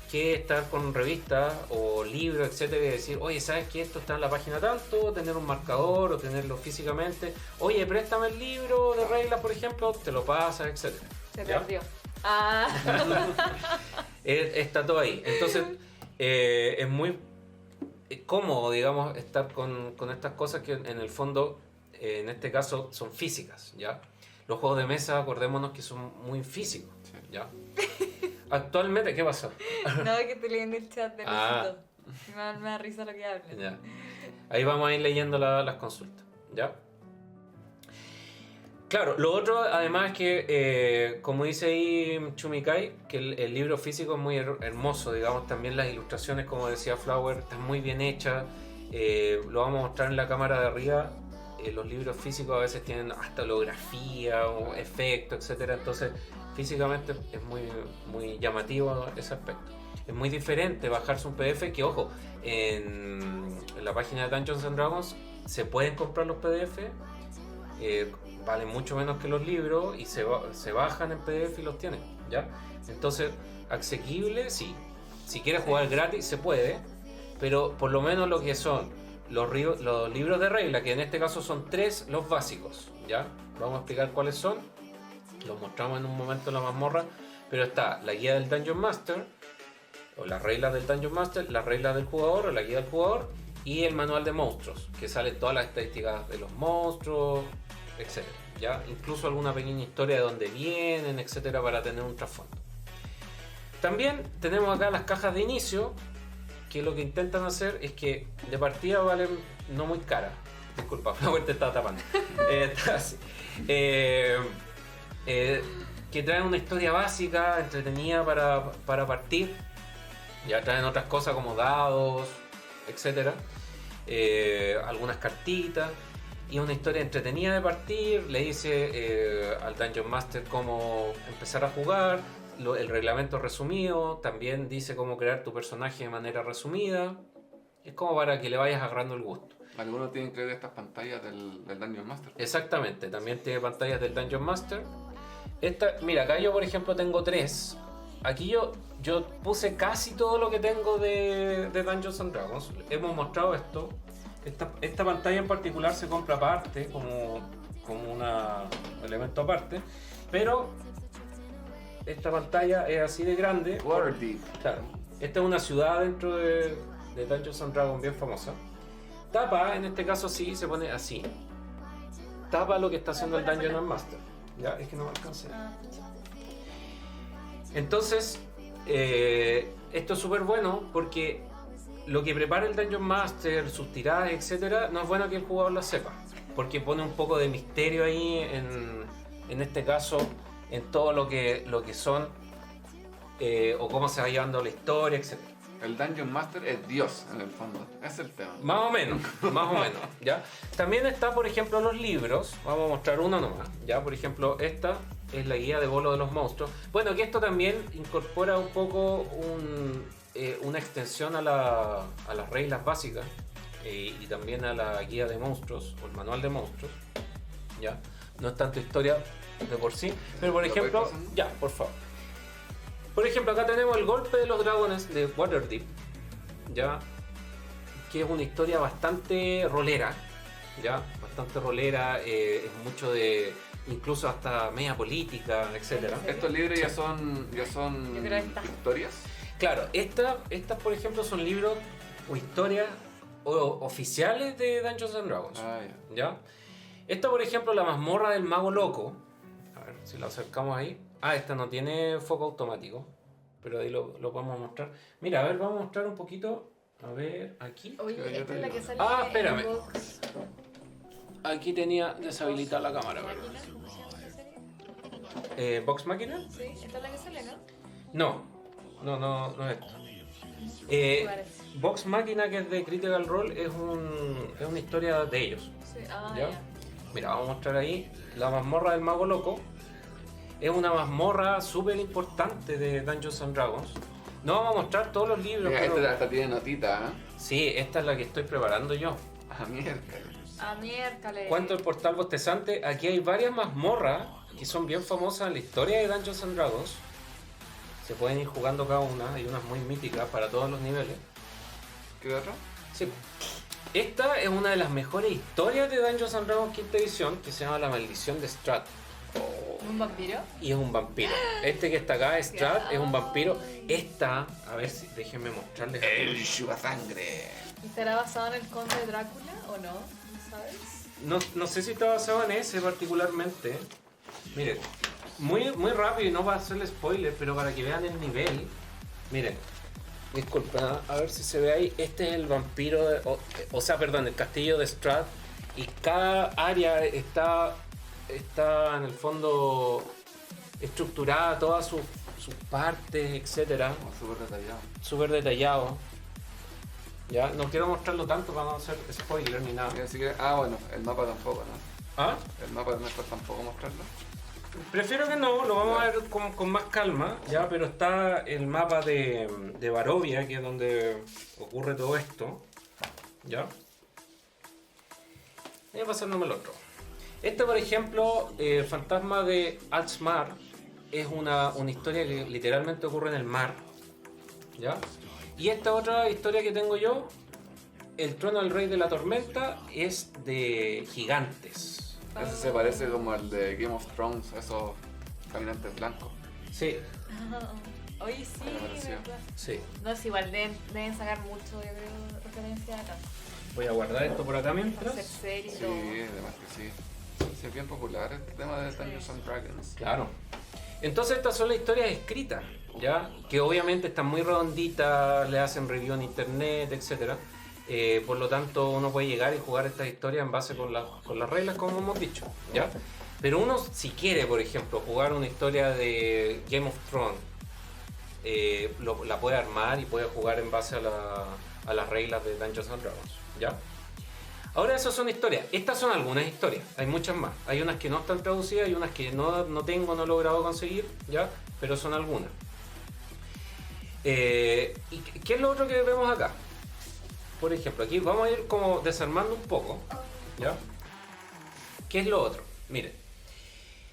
que estar con revistas o libros, etcétera, y decir, oye, ¿sabes qué? Esto está en la página tanto, tener un marcador o tenerlo físicamente. Oye, préstame el libro de reglas, por ejemplo, te lo pasas, etcétera. Se perdió. Está todo ahí. Entonces, es muy cómodo, digamos, estar con estas cosas que en el fondo, en este caso, son físicas, ¿ya? Los juegos de mesa, acordémonos que son muy físicos, ¿ya? Actualmente, ¿qué pasó? No, es que estoy leyendo el chat de Luisito. Me da risa lo que hablan. Ya. Ahí vamos a ir leyendo las consultas, ¿ya? Claro, lo otro además es que, como dice ahí Chumikai, que el libro físico es muy hermoso, digamos, también las ilustraciones, como decía Flower, están muy bien hechas, lo vamos a mostrar en la cámara de arriba. Los libros físicos a veces tienen hasta holografía o efectos, etcétera. Entonces, físicamente es muy llamativo ese aspecto. Es muy diferente bajarse un PDF que, ojo, en la página de Dungeons and Dragons se pueden comprar los PDF, valen mucho menos que los libros y se bajan en PDF y los tienen, ¿ya? Entonces, asequible, sí. Si quieres jugar gratis, se puede, pero por lo menos lo que son los libros de regla, que en este caso son 3, los básicos, ¿ya? Vamos a explicar cuáles son, los mostramos en un momento en la mazmorra, pero está la guía del Dungeon Master, o las reglas del Dungeon Master, las reglas del jugador, o la guía del jugador, y el manual de monstruos, que sale todas las estadísticas de los monstruos, etcétera, ¿ya? Incluso alguna pequeña historia de dónde vienen, etcétera, para tener un trasfondo. También tenemos acá las cajas de inicio, que lo que intentan hacer es que de partida valen no muy caras. Disculpa, Flower te estaba tapando. Que traen una historia básica, entretenida para partir. Ya traen otras cosas como dados, etc. Algunas cartitas. Y una historia entretenida de partir. Le dice al Dungeon Master cómo empezar a jugar. El reglamento resumido, también dice cómo crear tu personaje de manera resumida. Es como para que le vayas agarrando el gusto. Algunos tienen que ver estas pantallas del Dungeon Master. Exactamente, también tiene pantallas del Dungeon Master. Mira, acá yo por ejemplo tengo 3. Aquí yo puse casi todo lo que tengo de Dungeons and Dragons. Hemos mostrado esto. Esta pantalla en particular se compra aparte, como un elemento aparte. Pero esta pantalla es así de grande. Waterdeep. Claro. Esta es una ciudad dentro de Dungeons and Dragons bien famosa. Tapa, en este caso sí, se pone así. Tapa lo que está haciendo el Dungeon Master. Ya, es que no me alcancé. Entonces, esto es súper bueno porque lo que prepara el Dungeon Master, sus tiradas, etcétera, no es bueno que el jugador lo sepa. Porque pone un poco de misterio ahí, en este caso, en todo lo que son o cómo se va llevando la historia, etc. El Dungeon Master es Dios, en el fondo. Es el tema. Más o menos, ¿ya? También está, por ejemplo, los libros. Vamos a mostrar uno nomás, ¿ya? Por ejemplo, esta es la guía de vuelo de los monstruos. Bueno, que esto también incorpora un poco una extensión a las reglas básicas y también a la guía de monstruos, o el manual de monstruos, ¿ya? No es tanto historia de por sí, pero por ejemplo... Ya, por favor. Por ejemplo, acá tenemos el golpe de los dragones de Waterdeep, ya, que es una historia bastante rolera, ya, bastante rolera, es mucho de, incluso hasta media política, etcétera. ¿Estos libros ya son historias? Claro, estas por ejemplo son libros o historias oficiales de Dungeons and Dragons, ya. Esta por ejemplo, la mazmorra del mago loco, a ver si la acercamos ahí. Esta no tiene foco automático, pero ahí lo podemos mostrar. Mira, a ver, vamos a mostrar un poquito. A ver, aquí. Oye, esta es la que sale espérame. en Vox. Aquí tenía deshabilitada la cámara, ¿verdad? ¿Cómo se llama esa serie? ¿Vox Máquina? Sí, esta es la que sale, ¿no? No es esto. Vox Máquina, que es de Critical Role, es una historia de ellos. Sí, ¿ya? Mira, vamos a mostrar ahí la mazmorra del mago loco. Es una mazmorra súper importante de Dungeons and Dragons. No vamos a mostrar todos los libros. Mira, pero... esta hasta tiene notita, ¿eh? Sí, esta es la que estoy preparando yo. Miércoles. Cuento el portal bostezante. Aquí hay varias mazmorras que son bien famosas en la historia de Dungeons and Dragons. Se pueden ir jugando cada una. Hay unas muy míticas para todos los niveles. ¿Qué otro? Sí. Esta es una de las mejores historias de Dungeons and Dragons quinta edición, que se llama La Maldición de Strahd. ¿Un vampiro? Y es un vampiro. Este que está acá, Strahd, es un vampiro. Esta, a ver si déjenme mostrarles. El chupasangre. ¿Y estará basado en el conde de Drácula o no? ¿No sabes? No sé si está basado en ese particularmente. Miren, muy rápido y no va a hacerle spoiler, pero para que vean el nivel. Miren, disculpa, a ver si se ve ahí. Este es el vampiro, perdón, el castillo de Strahd. Y cada área está en el fondo estructurada, todas sus partes, etcétera. Súper detallado. Ya, no quiero mostrarlo tanto para no hacer spoiler ni nada. Así que, bueno, el mapa tampoco, ¿no? ¿Ah? El mapa no está tampoco mostrarlo. Prefiero que no, lo vamos a ver con más calma, ya, pero está el mapa de Barovia, que es donde ocurre todo esto. ¿Ya? Voy a pasándome el otro. Este, por ejemplo, el fantasma de Altsmar es una historia que literalmente ocurre en el mar, ¿ya? Y esta otra historia que tengo yo, el trono del rey de la tormenta, es de gigantes. Ese se parece como al de Game of Thrones, esos caminantes blancos. Sí. Oye, sí, ¿verdad? Sí. No, es igual, deben sacar mucho, yo creo, referencia acá. Voy a guardar esto por acá mientras. Hacer series y Sí, todo. además que sí. Sí, es bien popular este tema de Dungeons and Dragons. Claro. Entonces estas son las historias escritas, ¿ya? Que obviamente están muy redonditas, le hacen review en internet, etc. Por lo tanto, uno puede llegar y jugar estas historias en base con las reglas, como hemos dicho, ¿ya? Pero uno, si quiere, por ejemplo, jugar una historia de Game of Thrones, la puede armar y puede jugar en base a las reglas de Dungeons and Dragons, ¿ya? Ahora esas son historias. Estas son algunas historias. Hay muchas más. Hay unas que no están traducidas y unas que no he logrado conseguir, ¿ya? Pero son algunas. ¿Y qué es lo otro que vemos acá? Por ejemplo, aquí vamos a ir como desarmando un poco, ¿ya? ¿Qué es lo otro? Miren.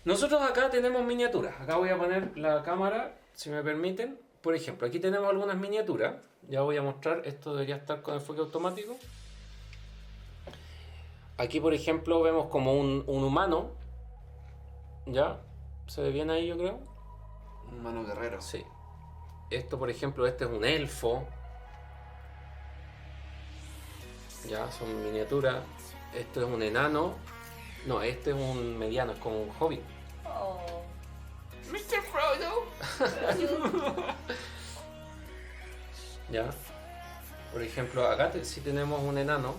Nosotros acá tenemos miniaturas. Acá voy a poner la cámara, si me permiten. Por ejemplo, aquí tenemos algunas miniaturas. Ya voy a mostrar. Esto debería estar con enfoque automático. Aquí, por ejemplo, vemos como un humano. ¿Ya? ¿Se ve bien ahí, yo creo? Un humano guerrero. Sí. Esto, por ejemplo, este es un elfo. Ya, son miniaturas. Esto es un enano. No, este es un mediano, es como un hobbit. Oh. Mr. Frodo. ¿Ya? Por ejemplo, acá sí tenemos un enano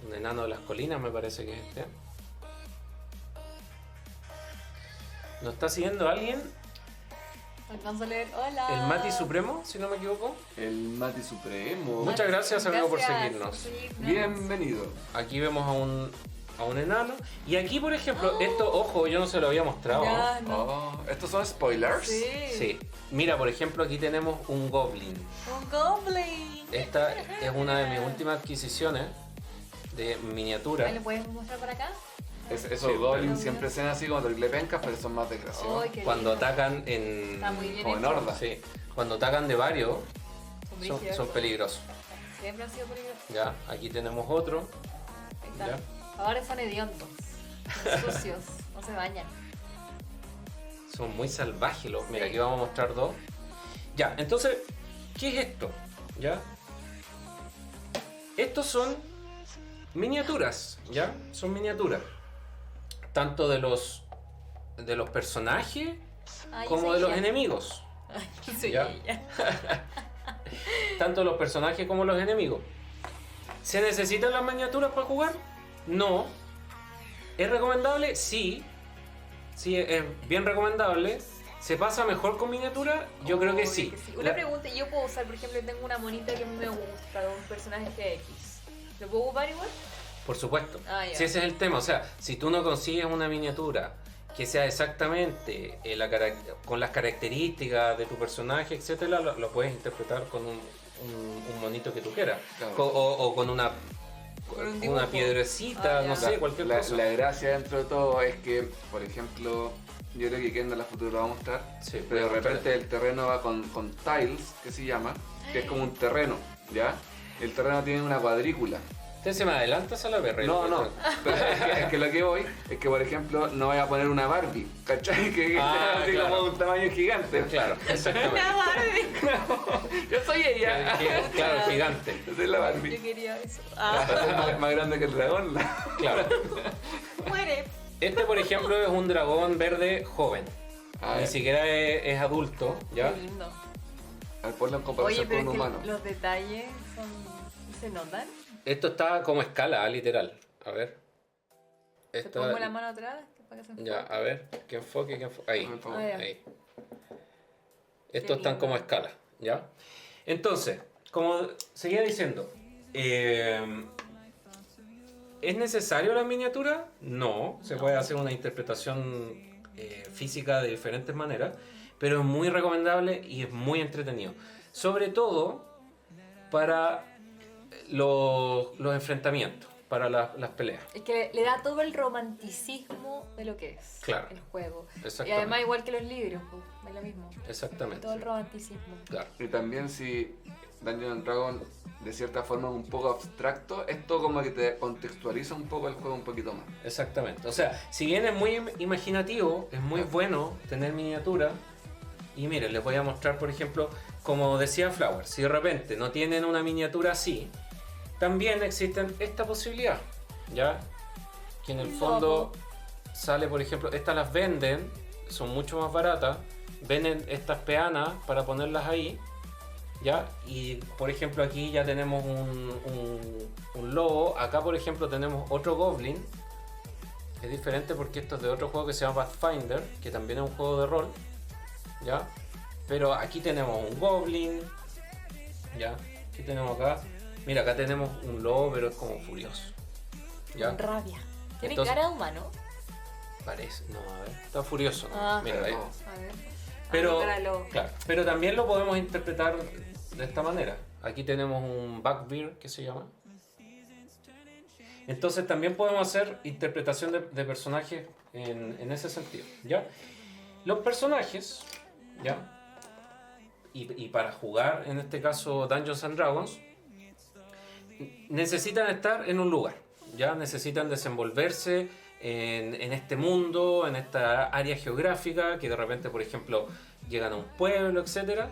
de las colinas, me parece que es este. ¿Nos está siguiendo alguien? Alcanzo a leer. Hola. El Mati Supremo, si no me equivoco. El Mati Supremo. Muchas gracias, amigo, por Gracias seguirnos. Bienvenido. Aquí vemos a un enano. Y aquí, por ejemplo, esto, ojo, yo no se lo había mostrado. Ya, no. Oh, ¿estos son spoilers? Sí. Sí. Mira, por ejemplo, aquí tenemos un Goblin. Un goblin. Esta es una de mis últimas adquisiciones de miniatura. ¿Me lo puedes mostrar por acá? Esos Sí, goblins pero- siempre sean así como terrible pencas, pero son más desgraciados. Ay, qué Cuando lindo. atacan en... Está muy bien Como en hecho. horda. Sí. Cuando atacan de varios, Son son brígidos. peligrosos. Siempre han sido peligrosos. Ya, aquí tenemos otro. Ahí está. Ya. Ahora son hediondos. Son sucios. No se bañan. Son muy salvajes los. Mira, Sí. aquí vamos a mostrar dos. Ya, entonces, ¿qué es esto? ¿Ya? Estos son miniaturas, ¿ya? Son miniaturas. Tanto de los personajes Ay, como soy de los ella. enemigos. Ay, soy Ya. ella. Tanto los personajes como los enemigos. ¿Se necesitan las miniaturas para jugar? No. ¿Es recomendable? Sí. Sí, es bien recomendable. ¿Se pasa mejor con miniatura? Yo creo que Obvio sí. Una pregunta, yo puedo usar, por ejemplo, tengo una monita que me gusta de un personaje X. ¿Lo puedo ocupar igual? Por supuesto. Ah, ya. Si ese es el tema. O sea, si tú no consigues una miniatura que sea exactamente con las características de tu personaje, etcétera, lo puedes interpretar con un monito que tú quieras. Claro. O con una Con un una dibujo. piedrecita, Ah, ya. no sé, cualquier cosa. La gracia dentro de todo es que, por ejemplo, yo creo que Ken en la futura lo va a mostrar, Sí, pero de voy a repente el terreno va con tiles, que se llama, que es como un terreno, ¿ya? El terreno tiene una cuadrícula. ¿Usted se me adelanta a la berre? No, pero es que lo que voy es que, por ejemplo, no voy a poner una Barbie, ¿cachai? Que Ah, sea así claro. como un tamaño gigante. Claro, exactamente. Una Barbie. Yo soy ella. Claro, gigante. Yo soy la Yo Barbie. quería eso. Va Ah, a ser más grande que el dragón. Claro. muere. Este, por ejemplo, es un dragón verde joven. Ah, Ni ya. siquiera es adulto, ¿ya? Qué lindo. Al ponlo en Oye, comparación pero con es un que humano. los detalles son... ¿se notan? Esto está como escala, literal. A ver. ¿Te Esto, pongo la mano atrás? Para que se ya, enfoque? a ver. ¿Qué enfoque? ¿Qué enfoque? Ahí. Por favor. Ah, ya. Ahí. Estos están como a lindo. escala, ¿ya? Entonces, como seguía diciendo, ¿es necesario la miniatura? No, se puede hacer una interpretación física de diferentes maneras, pero es muy recomendable y es muy entretenido. Sobre todo para los enfrentamientos, para las peleas. Es que le da todo el romanticismo de lo que es Claro. el juego. Y Exactamente. además igual que los libros, pues, es lo mismo. Exactamente. Todo el romanticismo. Claro. Y también si Dungeons Dragon de cierta forma es un poco abstracto, esto como que te contextualiza un poco el juego un poquito más. Exactamente. O sea, si bien es muy imaginativo, es muy bueno tener miniatura. Y miren, les voy a mostrar, por ejemplo, como decía Flower, si de repente no tienen una miniatura así, también existe esta posibilidad, ¿ya? Que en el fondo sale, por ejemplo, estas las venden, son mucho más baratas, venden estas peanas para ponerlas ahí, ¿ya? Y por ejemplo aquí ya tenemos un lobo, acá por ejemplo tenemos otro goblin. Es diferente porque esto es de otro juego que se llama Pathfinder, que también es un juego de rol, ¿ya? Pero aquí tenemos un goblin, ¿ya? ¿Qué tenemos acá? Mira, acá tenemos un lobo, pero es como furioso, ¿ya? Con rabia. ¿Tiene Entonces- cara de humano? Parece, no, a ver, está furioso, ¿no? Ah. Mira, ahí. A ver. Pero, no, cara de lobo. claro, pero también lo podemos interpretar de esta manera. Aquí tenemos un Bugbear que se llama. Entonces también podemos hacer interpretación de personajes en ese sentido, ¿ya? Los personajes, ¿ya? Y para jugar, en este caso Dungeons and Dragons, necesitan estar en un lugar, ¿ya? Necesitan desenvolverse en este mundo, en esta área geográfica, que de repente, por ejemplo, llegan a un pueblo, etc.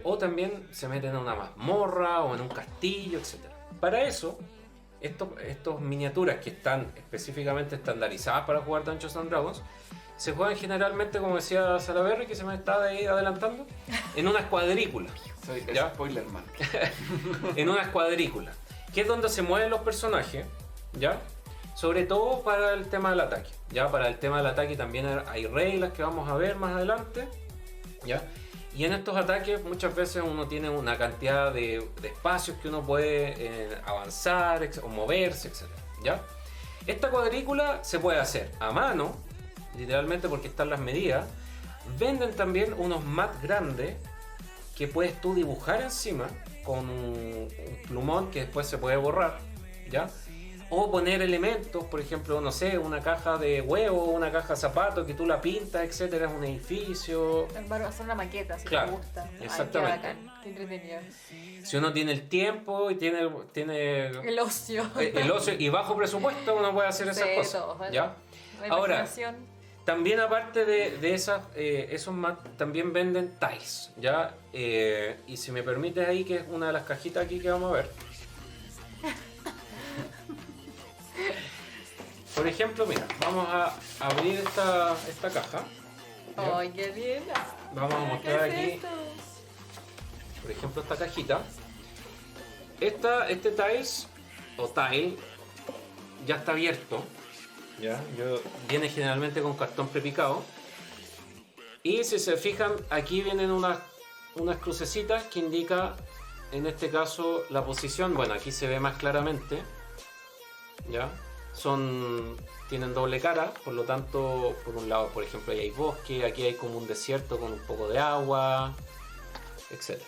O también se meten a una mazmorra o en un castillo, etc. Para eso, estos miniaturas que están específicamente estandarizadas para jugar Dungeons and Dragons, se juegan generalmente, como decía Salaberry, que se me está ahí adelantando, en unas cuadrículas. Soy ¿Ya? Spoilerman. En unas cuadrículas, que es donde se mueven los personajes, ¿ya? Sobre todo para el tema del ataque, ¿ya? Para el tema del ataque también hay reglas que vamos a ver más adelante, ¿ya? Y en estos ataques muchas veces uno tiene una cantidad de espacios que uno puede avanzar o moverse, etc. ¿Ya? Esta cuadrícula se puede hacer a mano, literalmente porque están las medidas. Venden también unos mats grandes que puedes tú dibujar encima con un plumón que después se puede borrar, ¿ya? O poner elementos, por ejemplo, no sé, una caja de huevo, una caja de zapatos que tú la pintas, etcétera, es un edificio. Hacer una maqueta, si claro, te gusta. exactamente. Ay, qué bacán, qué entretenido. Si uno tiene el tiempo y tiene el ocio. El ocio y bajo presupuesto, uno puede hacer esas cosas. Todo, ¿Ya? Ahora, también aparte de esas, esos también venden tiles, ¿ya? Y si me permites ahí, que es una de las cajitas aquí que vamos a ver. Por ejemplo, mira, vamos a abrir esta caja. ¡Ay, qué bien! Vamos a mostrar aquí, por ejemplo, esta cajita. Este tiles, o tile, ya está abierto. ¿Ya? Viene generalmente con cartón prepicado. Y si se fijan, aquí vienen unas crucecitas que indica, en este caso, la posición. Bueno, aquí se ve más claramente. ¿Ya? Tienen doble cara, por lo tanto, por un lado, por ejemplo, ahí hay bosque, aquí hay como un desierto con un poco de agua, etc.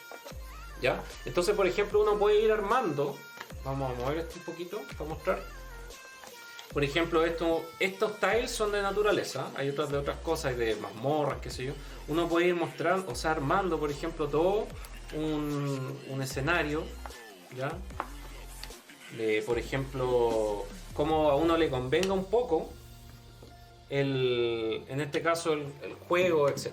¿Ya? Entonces, por ejemplo, uno puede ir armando. Vamos a mover esto un poquito para mostrar. Por ejemplo, estos tiles son de naturaleza, hay otras de otras cosas, hay de mazmorras, qué sé yo. Uno puede ir mostrando, o sea, armando, por ejemplo, todo un escenario, ¿ya? Por ejemplo, como a uno le convenga un poco, en este caso el juego, etc.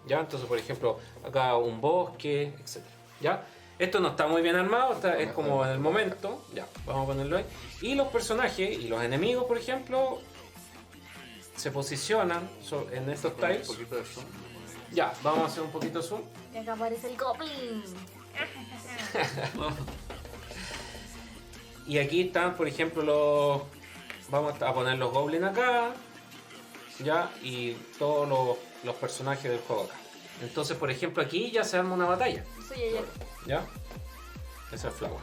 ¿Ya? Entonces, por ejemplo, acá un bosque, etc. ¿Ya? Esto no está muy bien armado, es como en el momento. Ya, vamos a ponerlo ahí. Y los personajes y los enemigos, por ejemplo, se posicionan en estos tiles. Un poquito de zoom. Ya, vamos a hacer un poquito de zoom. Y acá aparece el goblin. Y aquí están, por ejemplo, vamos a poner los goblins acá. Ya, y todos los personajes del juego acá. Entonces, por ejemplo, aquí ya se arma una batalla. Soy ella. ¿Ya? Esa es Flower.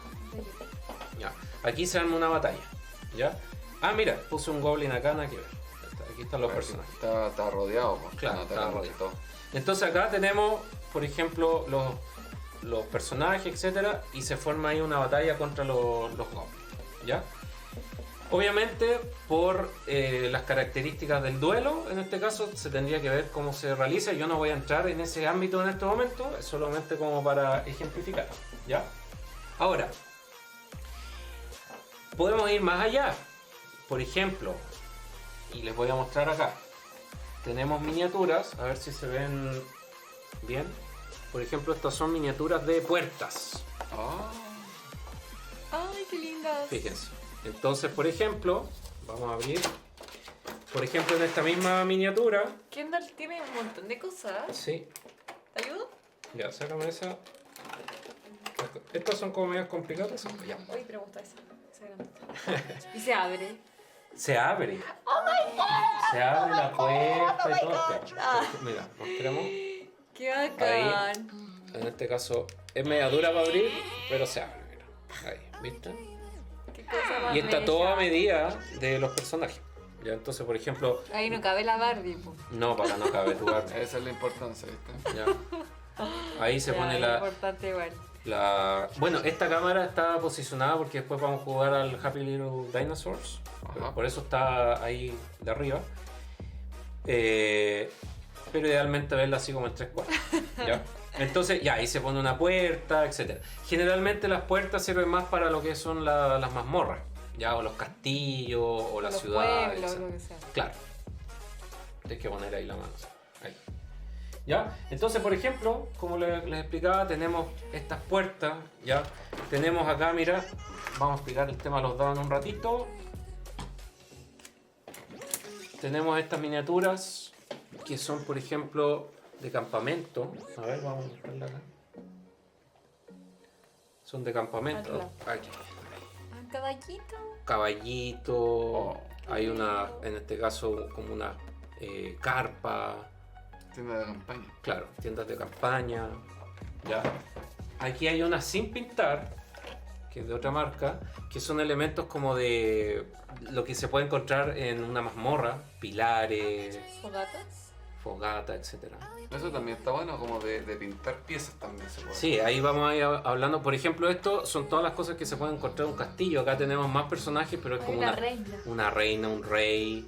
Ya. Aquí se arma una batalla. ¿Ya? Ah, mira, puse un goblin acá, nada que ver. Aquí están los personajes. Está rodeado, pues. Claro, está rodeado. Todo. Entonces acá tenemos, por ejemplo, los personajes, etcétera, y se forma ahí una batalla contra los goblins. ¿Ya? Obviamente, por las características del duelo, en este caso, se tendría que ver cómo se realiza. Yo no voy a entrar en ese ámbito en este momento, es solamente como para ejemplificar, ¿ya? Ahora, podemos ir más allá. Por ejemplo, y les voy a mostrar acá, tenemos miniaturas, a ver si se ven bien. Por ejemplo, estas son miniaturas de puertas. ¡Ay, qué lindas! Fíjense. Entonces, por ejemplo, vamos a abrir. Por ejemplo, en esta misma miniatura. Kendall tiene un montón de cosas. Sí. ¿Te ayudo? Ya, sácame esa. Estas son como medias complicadas. Ya. Uy, pero me gusta esa. Esa grande. Y se abre. Se abre. ¡Oh my god! Se abre la puerta y todo. Ah. Mira, mostremos. ¡Qué bacán! Ahí, en este caso, es media dura para abrir, pero se abre. Mira. Ahí, ¿viste? Qué cosa más Y está bella. todo a medida de los personajes. Ya, entonces, por ejemplo. Ahí no cabe la Barbie, po. No, para no cabe tu Barbie. Esa es la importancia, ¿viste? Ya. Ahí se Ya, pone es importante igual. Bueno, esta cámara está posicionada porque después vamos a jugar al Happy Little Dinosaurs. Ajá. Por eso está ahí de arriba. Pero idealmente verla así como en 3/4. ¿Ya? Entonces, ya ahí se pone una puerta, etc. Generalmente las puertas sirven más para lo que son las mazmorras, ya, o los castillos, o las Los ciudades. pueblos, etc. lo que sea. Claro. Tienes que poner ahí la mano. Ahí. ¿Ya? Entonces, por ejemplo, como les explicaba, tenemos estas puertas, ¿ya? Tenemos acá, mira, vamos a explicar el tema de los dados en un ratito. Tenemos estas miniaturas que son, por ejemplo, de campamento. A ver, vamos a mostrarla acá. Son de campamento. Aquí. ¿Un caballito? Caballito. Hay una, en este caso, como una carpa. Tienda de campaña. Claro, tiendas de campaña. Ya. Aquí hay una sin pintar, que es de otra marca, que son elementos como de lo que se puede encontrar en una mazmorra, pilares, fogata, etcétera. Eso también está bueno, como de pintar piezas también se puede. Sí, ahí vamos a ir hablando. Por ejemplo, esto son todas las cosas que se pueden encontrar en un castillo. Acá tenemos más personajes, pero es como una reina, un rey,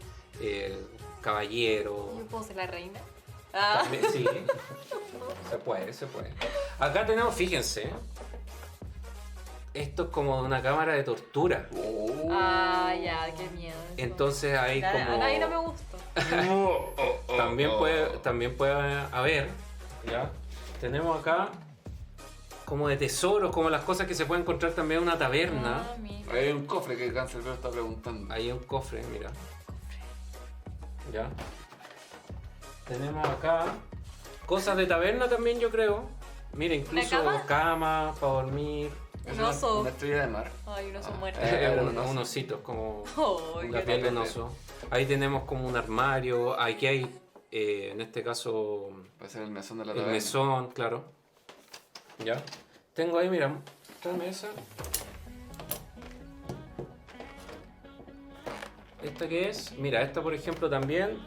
caballero. ¿Yo puedo ser la reina? También, sí, se puede. Acá tenemos, fíjense, esto es como una cámara de tortura. Ya, qué miedo. Eso. Entonces hay como... A mí no me gusta. También puede haber, ¿ya? Tenemos acá como de tesoros, como las cosas que se pueden encontrar también en una taberna. Hay un cofre que Cancelbero está preguntando. Hay un cofre, mira. ¿Ya? Tenemos acá cosas de taberna también, yo creo. Mira, incluso cama para dormir. Un oso. Una estrella de mar. Ay, un oso muerto. Un osito, como la piel de un oso. Ahí tenemos como un armario. Aquí hay, en este caso... Puede ser el mesón de la taberna. El mesón, claro. ¿Ya? Tengo ahí, mira, tráeme esa. ¿Esta qué es? Mira, esta por ejemplo también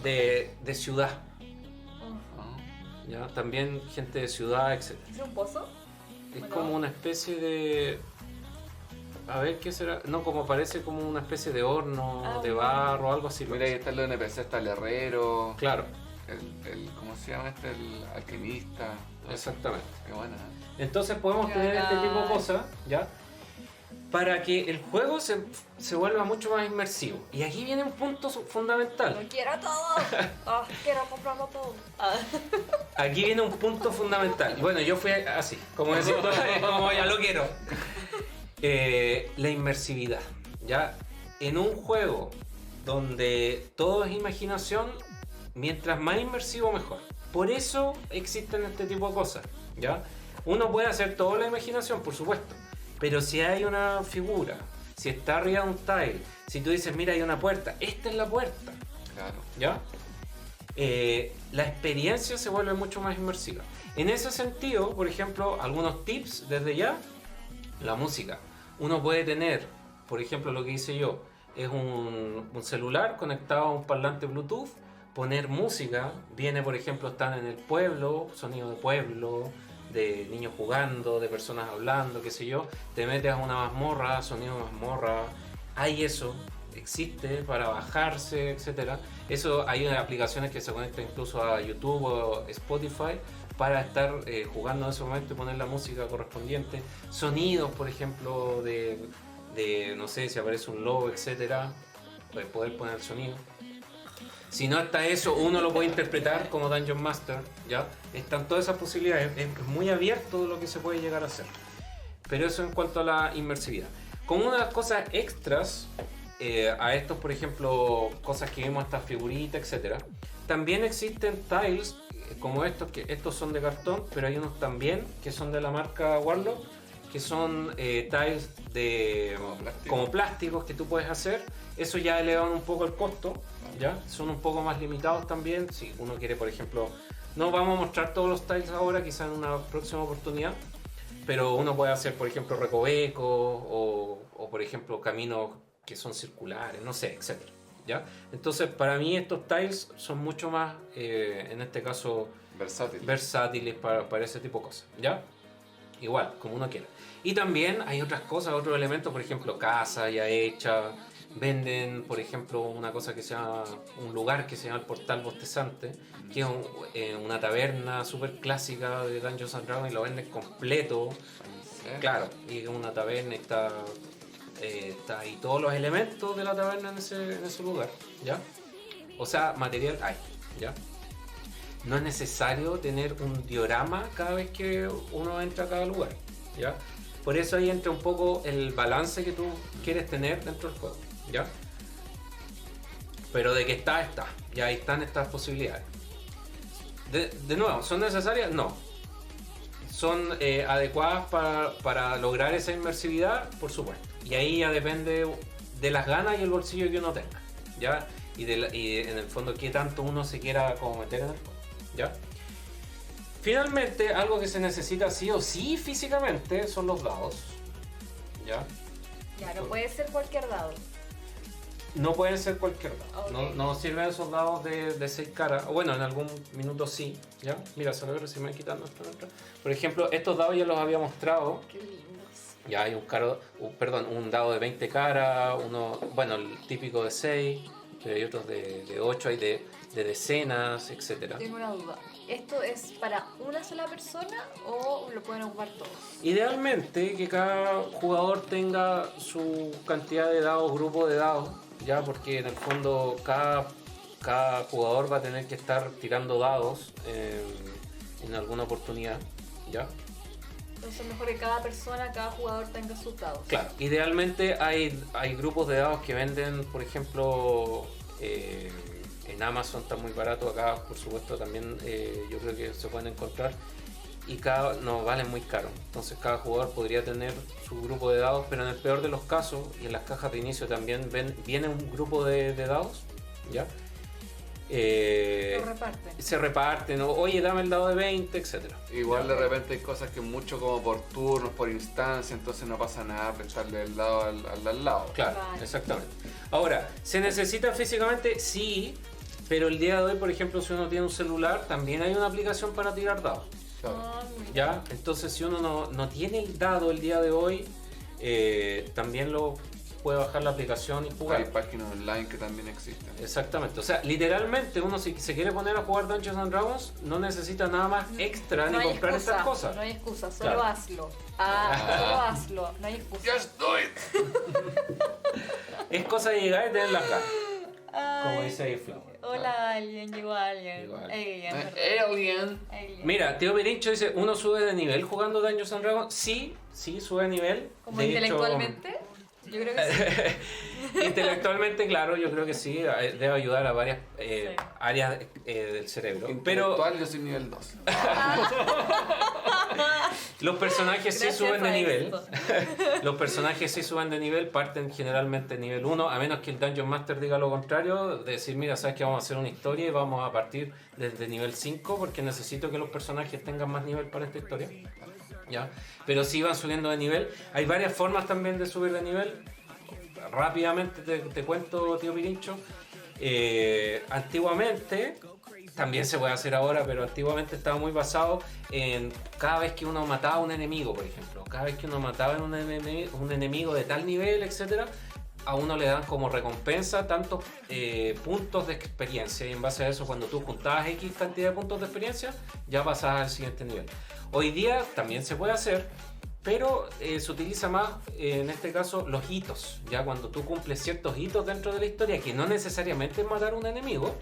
de ciudad. ¿Ya? También gente de ciudad, etc. ¿Es un pozo? Es como una especie de... A ver, ¿qué será? No, como parece como una especie de horno, de barro, algo así. Mira, ahí está el NPC, está el herrero. Claro. ¿Cómo se llama este? El alquimista. Exactamente. Qué buena. Entonces podemos tener este tipo de cosas, ¿ya? Para que el juego se vuelva mucho más inmersivo. Y aquí viene un punto fundamental. ¡Lo quiero todo! ¡Quiero comprarlo todo! Aquí viene un punto fundamental. Bueno, yo fui así, como ya lo quiero. La inmersividad. ¿Ya? En un juego donde todo es imaginación, mientras más inmersivo mejor. Por eso existen este tipo de cosas. ¿Ya? Uno puede hacer toda la imaginación, por supuesto. Pero si hay una figura, si está arriba de un tile, si tú dices, mira, hay una puerta, esta es la puerta. Claro. ¿Ya? La experiencia se vuelve mucho más inmersiva. En ese sentido, por ejemplo, algunos tips desde ya, la música. Uno puede tener, por ejemplo, lo que hice yo, es un celular conectado a un parlante Bluetooth, poner música, viene, por ejemplo, están en el pueblo, sonido de pueblo, de niños jugando, de personas hablando, qué sé yo, te metes a una mazmorra, sonido de mazmorra, hay eso, existe para bajarse, etcétera. Eso hay aplicaciones que se conectan incluso a YouTube o Spotify para estar jugando en ese momento y poner la música correspondiente. Sonidos, por ejemplo, de no sé, si aparece un lobo, etcétera, poder poner el sonido. Si no está eso, uno lo puede interpretar como Dungeon Master, ¿ya? Están todas esas posibilidades, es muy abierto lo que se puede llegar a hacer. Pero eso en cuanto a la inmersividad. Como una de las cosas extras a estos, por ejemplo, cosas que vimos, estas figuritas, etc. También existen tiles como estos, que estos son de cartón, pero hay unos también que son de la marca Warlock, que son tiles como plásticos que tú puedes hacer. Eso ya elevan un poco el costo, ¿ya? Son un poco más limitados también. Si uno quiere, por ejemplo, no vamos a mostrar todos los tiles ahora, quizás en una próxima oportunidad, pero uno puede hacer, por ejemplo, recovecos o por ejemplo, caminos que son circulares, no sé, etc. ¿Ya? Entonces, para mí estos tiles son mucho más, en este caso, versátiles para ese tipo de cosas, ¿ya? Igual, como uno quiera. Y también hay otras cosas, otros elementos, por ejemplo, casa ya hecha. Venden, por ejemplo, una cosa que se llama, un lugar que se llama el Portal Bostezante, que es una taberna súper clásica de Dungeons and Dragons, y lo venden completo. Claro, y es una taberna y está ahí todos los elementos de la taberna en ese lugar, ¿ya? O sea, material hay, ¿ya? No es necesario tener un diorama cada vez que uno entra a cada lugar, ¿ya? Por eso ahí entra un poco el balance que tú quieres tener dentro del juego, ¿ya? Pero de que está, ya ahí están estas posibilidades. De nuevo, ¿son necesarias? No. ¿Son adecuadas para lograr esa inmersividad? Por supuesto. Y ahí ya depende de las ganas y el bolsillo que uno tenga, ¿ya? y en el fondo qué tanto uno se quiera como meter en el juego, ¿ya? Finalmente, algo que se necesita sí o sí físicamente son los dados, ¿ya? Ya, no puede ser cualquier dado. No pueden ser cualquier dado. Okay. No sirven esos dados de 6 caras. Bueno, en algún minuto sí, ¿ya? Mira, se me recién quitando esto. Por ejemplo, estos dados ya los había mostrado. Qué lindos. Ya hay un dado de 20 caras, uno, bueno, el típico de 6, pero hay otros de 8, hay de decenas, etc. Tengo una duda. ¿Esto es para una sola persona o lo pueden ocupar todos? Idealmente que cada jugador tenga su cantidad de dados, grupo de dados, ya, porque en el fondo cada jugador va a tener que estar tirando dados en alguna oportunidad, ¿ya? Entonces es mejor que cada persona, cada jugador tenga sus dados. Claro, idealmente hay grupos de dados que venden, por ejemplo, en Amazon está muy barato, acá por supuesto también yo creo que se pueden encontrar y no valen muy caro. Entonces cada jugador podría tener su grupo de dados, pero en el peor de los casos, y en las cajas de inicio también viene un grupo de dados, ¿ya? Se reparten, oye, dame el dado de 20, etc. Igual de repente hay cosas que mucho como por turnos, por instancia, entonces no pasa nada prestarle el dado al lado. Claro, exactamente. Ahora, ¿se necesita físicamente? Sí, pero el día de hoy, por ejemplo, si uno tiene un celular, también hay una aplicación para tirar dados. Claro. ¿Ya? Entonces, si uno no tiene el dado el día de hoy, también lo puede bajar la aplicación y jugar. Hay páginas online que también existen. Exactamente, o sea, literalmente uno si se quiere poner a jugar Dungeons and Dragons no necesita nada más extra ni comprar estas cosas. No hay excusa, solo Claro. hazlo. Solo hazlo, no hay excusa. Just do it. Es cosa de llegar y tener las ganas, como Ay, dice ahí Flau. hola, alguien, llegó alguien. Igual. Alien. Alien. Mira, Tío Pirincho dice, ¿uno sube de nivel jugando Dungeons and Dragons? Sí, sube de nivel. ¿Como De intelectualmente? Yo creo que sí. hecho, intelectualmente, claro, yo creo que sí, debe ayudar a varias áreas del cerebro. Pero Intelectual, yo soy nivel 2. los personajes sí Gracias suben de a nivel. esto. Los personajes sí suben de nivel, parten generalmente nivel 1, a menos que el Dungeon Master diga lo contrario, de decir, mira, sabes que vamos a hacer una historia y vamos a partir desde nivel 5 porque necesito que los personajes tengan más nivel para esta historia. ¿Ya? Pero sí van subiendo de nivel. Hay varias formas también de subir de nivel. Rápidamente te cuento, Tío Pirincho. Antiguamente, también se puede hacer ahora, pero antiguamente estaba muy basado en cada vez que uno mataba a un enemigo, por ejemplo. Cada vez que uno mataba a un enemigo de tal nivel, etcétera, a uno le dan como recompensa tantos puntos de experiencia. Y en base a eso, cuando tú juntabas X cantidad de puntos de experiencia, ya pasabas al siguiente nivel. Hoy día también se puede hacer, pero se utiliza más, en este caso, los hitos. Ya cuando tú cumples ciertos hitos dentro de la historia, que no necesariamente es matar a un enemigo,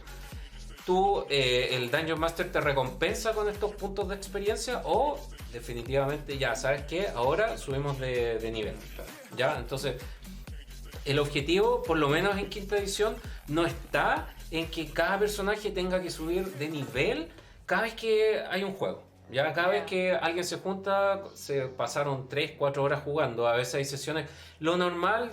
el Dungeon Master te recompensa con estos puntos de experiencia o definitivamente ya sabes que ahora subimos de nivel. ¿Ya? Entonces, el objetivo, por lo menos en quinta edición, no está en que cada personaje tenga que subir de nivel cada vez que hay un juego. Ya cada vez que alguien se junta, se pasaron 3-4 horas jugando. A veces hay sesiones. Lo normal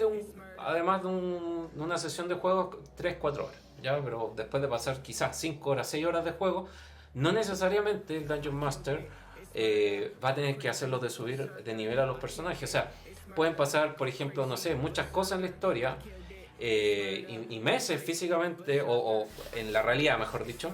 además de una sesión de juego, 3-4 horas. ¿Ya? Pero después de pasar quizás 5 horas, 6 horas de juego, no necesariamente el Dungeon Master va a tener que hacerlo de subir de nivel a los personajes. O sea, pueden pasar, por ejemplo, no sé, muchas cosas en la historia y meses físicamente, o en la realidad, mejor dicho,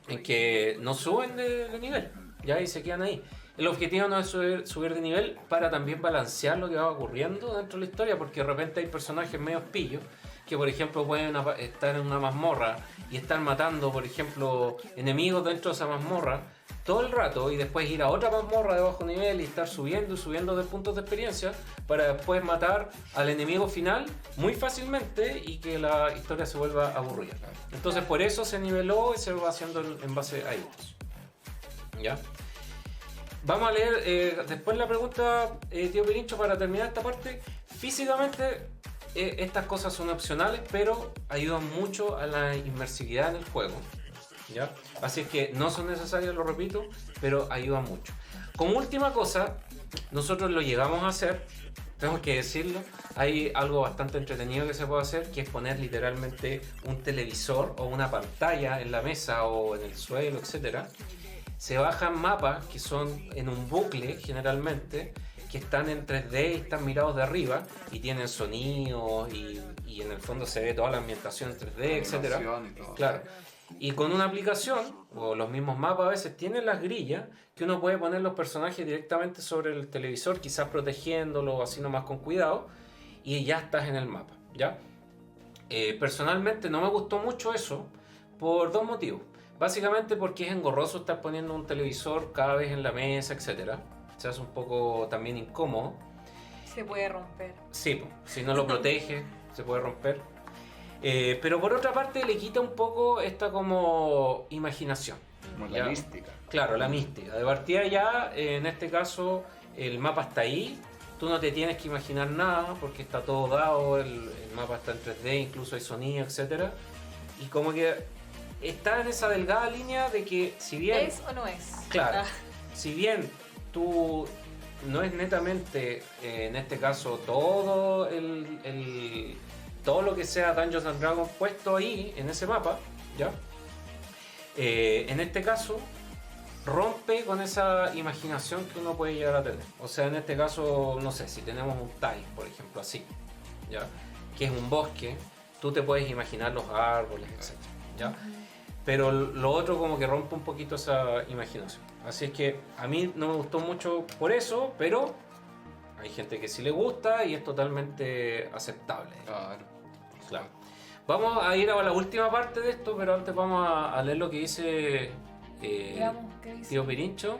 en que no suben de nivel. Ya y se quedan ahí. El objetivo no es subir de nivel para también balancear lo que va ocurriendo dentro de la historia, porque de repente hay personajes medio pillos que, por ejemplo, pueden estar en una mazmorra y estar matando, por ejemplo, enemigos dentro de esa mazmorra todo el rato y después ir a otra mazmorra de bajo nivel y estar subiendo y subiendo de puntos de experiencia para después matar al enemigo final muy fácilmente y que la historia se vuelva aburrida. Entonces por eso se niveló y se va haciendo en base a hitos. ¿Ya? Vamos a leer después la pregunta, Tío Pirincho, para terminar esta parte. Físicamente estas cosas son opcionales, pero ayudan mucho a la inmersividad en el juego. ¿Ya? Así es que no son necesarias, lo repito, pero ayudan mucho. Como última cosa, nosotros lo llegamos a hacer tengo que decirlo, hay algo bastante entretenido que se puede hacer, que es poner literalmente un televisor o una pantalla en la mesa o en el suelo, etcétera. Se bajan mapas que son en un bucle generalmente, que están en 3D y están mirados de arriba y tienen sonidos y en el fondo se ve toda la ambientación en 3D, etcétera. Claro. Y con una aplicación, o los mismos mapas a veces, tienen las grillas que uno puede poner los personajes directamente sobre el televisor, quizás protegiéndolo así nomás con cuidado, y ya estás en el mapa, ¿ya? Personalmente no me gustó mucho eso por dos motivos. Básicamente porque es engorroso estar poniendo un televisor cada vez en la mesa, etcétera. Se hace un poco también incómodo. Se puede romper. Sí, si no lo protege, se puede romper. Pero por otra parte le quita un poco esta como imaginación. Como la mística. Claro, la mística. De partida ya, en este caso, el mapa está ahí. Tú no te tienes que imaginar nada porque está todo dado, el mapa está en 3D, incluso hay sonido, etcétera. Y como que está en esa delgada línea de que si bien... ¿Es o no es? Claro. Si bien tú no es netamente, en este caso, todo todo lo que sea Dungeons and Dragons puesto ahí, en ese mapa, ¿ya? En este caso, rompe con esa imaginación que uno puede llegar a tener. O sea, en este caso, no sé, si tenemos un Tile, por ejemplo, así, ¿ya? Que es un bosque, tú te puedes imaginar los árboles, etc., ¿ya? Pero lo otro como que rompe un poquito esa imaginación. Así es que a mí no me gustó mucho por eso, pero hay gente que sí le gusta y es totalmente aceptable. Claro. Vamos a ir a la última parte de esto, pero antes vamos a leer lo que dice Tío Pirincho.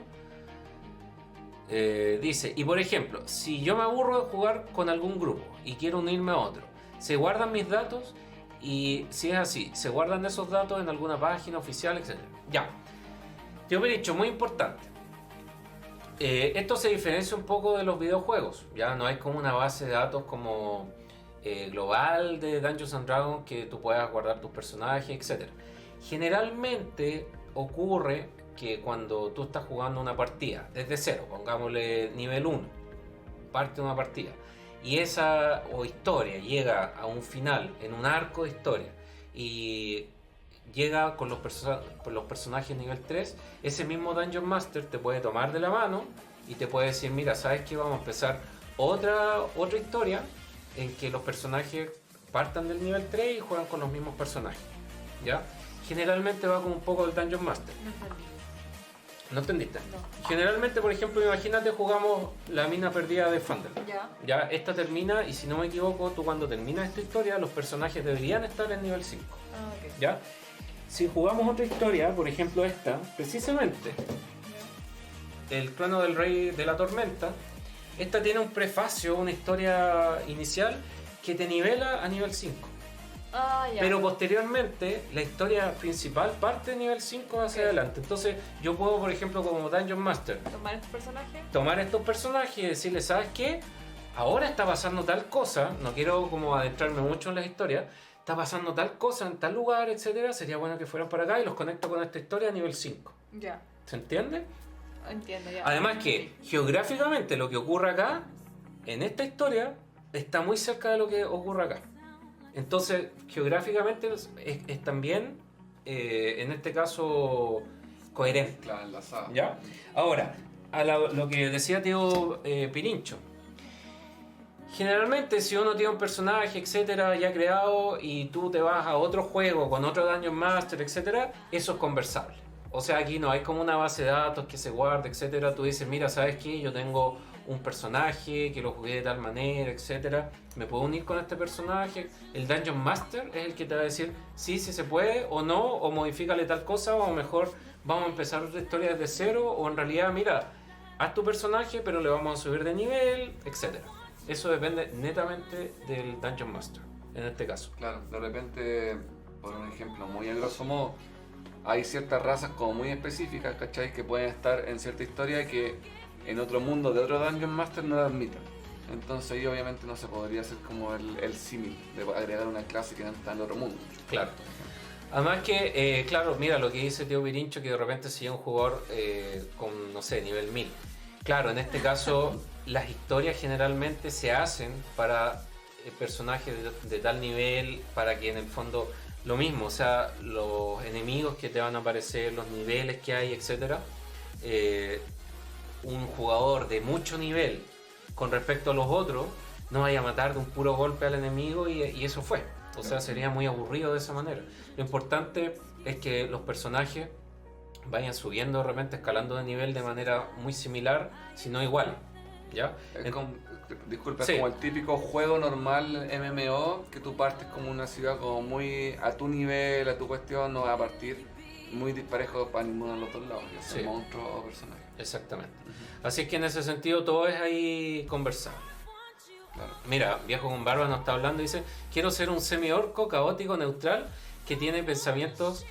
Dice, y por ejemplo, si yo me aburro de jugar con algún grupo y quiero unirme a otro, ¿se guardan mis datos? Y si es así, ¿se guardan esos datos en alguna página oficial, etcétera? Ya. Tío Pirincho, muy importante. Esto se diferencia un poco de los videojuegos. Ya no hay como una base de datos como global de Dungeons and Dragons que tú puedas guardar tus personajes, etc. Generalmente ocurre que cuando tú estás jugando una partida desde cero, pongámosle nivel 1, parte de una partida, y esa historia llega a un final, en un arco de historia, y llega con los personajes nivel 3, ese mismo Dungeon Master te puede tomar de la mano y te puede decir, mira, ¿sabes qué? Vamos a empezar otra historia en que los personajes partan del nivel 3 y juegan con los mismos personajes, ¿ya? Generalmente va como un poco del Dungeon Master. No entendí. ¿No entendiste? No. Generalmente, por ejemplo, imagínate jugamos la mina perdida de Fandel. Ya, esta termina y si no me equivoco, tú cuando terminas esta historia, los personajes deberían estar en nivel 5. Okay. ¿Ya? Si jugamos otra historia, por ejemplo esta, precisamente, el Trono del Rey de la Tormenta, esta tiene un prefacio, una historia inicial que te nivela a nivel 5. Pero posteriormente la historia principal parte de nivel 5 hacia adelante. Entonces yo puedo, por ejemplo, como Dungeon Master, tomar estos personajes y decirles, ¿sabes qué? Ahora está pasando tal cosa, no quiero como adentrarme mucho en las historias, está pasando tal cosa en tal lugar, etcétera, sería bueno que fueran para acá y los conecto con esta historia a nivel 5. Ya. ¿Se entiende? Entiendo, ya. Además que geográficamente lo que ocurre acá, en esta historia, está muy cerca de lo que ocurre acá. Entonces, geográficamente es también, en este caso, coherente. Claro, enlazado. ¿Ya? Ahora, lo que decía Tío Pirincho. Generalmente, si uno tiene un personaje, etcétera, ya creado, y tú te vas a otro juego con otro Dungeon Master, etcétera, eso es conversable. O sea, aquí no hay como una base de datos que se guarde, etcétera. Tú dices, mira, ¿sabes qué? Yo tengo un personaje que lo jugué de tal manera, etcétera. Me puedo unir con este personaje. El Dungeon Master es el que te va a decir sí se puede o no, o modifícale tal cosa, o mejor vamos a empezar otra historia desde cero, o en realidad, mira, haz tu personaje, pero le vamos a subir de nivel, etcétera. Eso depende netamente del Dungeon Master, en este caso. Claro, de repente, por un ejemplo muy a grosso modo, hay ciertas razas como muy específicas, ¿cachai? Que pueden estar en cierta historia que en otro mundo de otro Dungeon Master no la admitan. Entonces ahí obviamente no se podría hacer como el símil de agregar una clase que no está en otro mundo. Claro. Además que, claro, mira lo que dice Tío Pirincho, que de repente si un jugador con, no sé, nivel 1000. Claro, en este caso las historias generalmente se hacen para personajes de tal nivel, para que en el fondo lo mismo, o sea, los enemigos que te van a aparecer, los niveles que hay, etcétera. Un jugador de mucho nivel con respecto a los otros no vaya a matar de un puro golpe al enemigo y eso fue. O sea, sería muy aburrido de esa manera. Lo importante es que los personajes vayan subiendo de repente, escalando de nivel de manera muy similar, si no igual. ¿Ya? Disculpa, Sí. es como el típico juego normal MMO, que tú partes como una ciudad como muy a tu nivel, a tu cuestión, no va a partir muy disparejo para ninguno de los dos lados, ya sea Sí. monstruo o personaje. Exactamente. Así que en ese sentido todo es ahí conversado. Claro. Mira, Viejo con Barba nos está hablando y dice: quiero ser un semi-orco caótico neutral que tiene pensamientos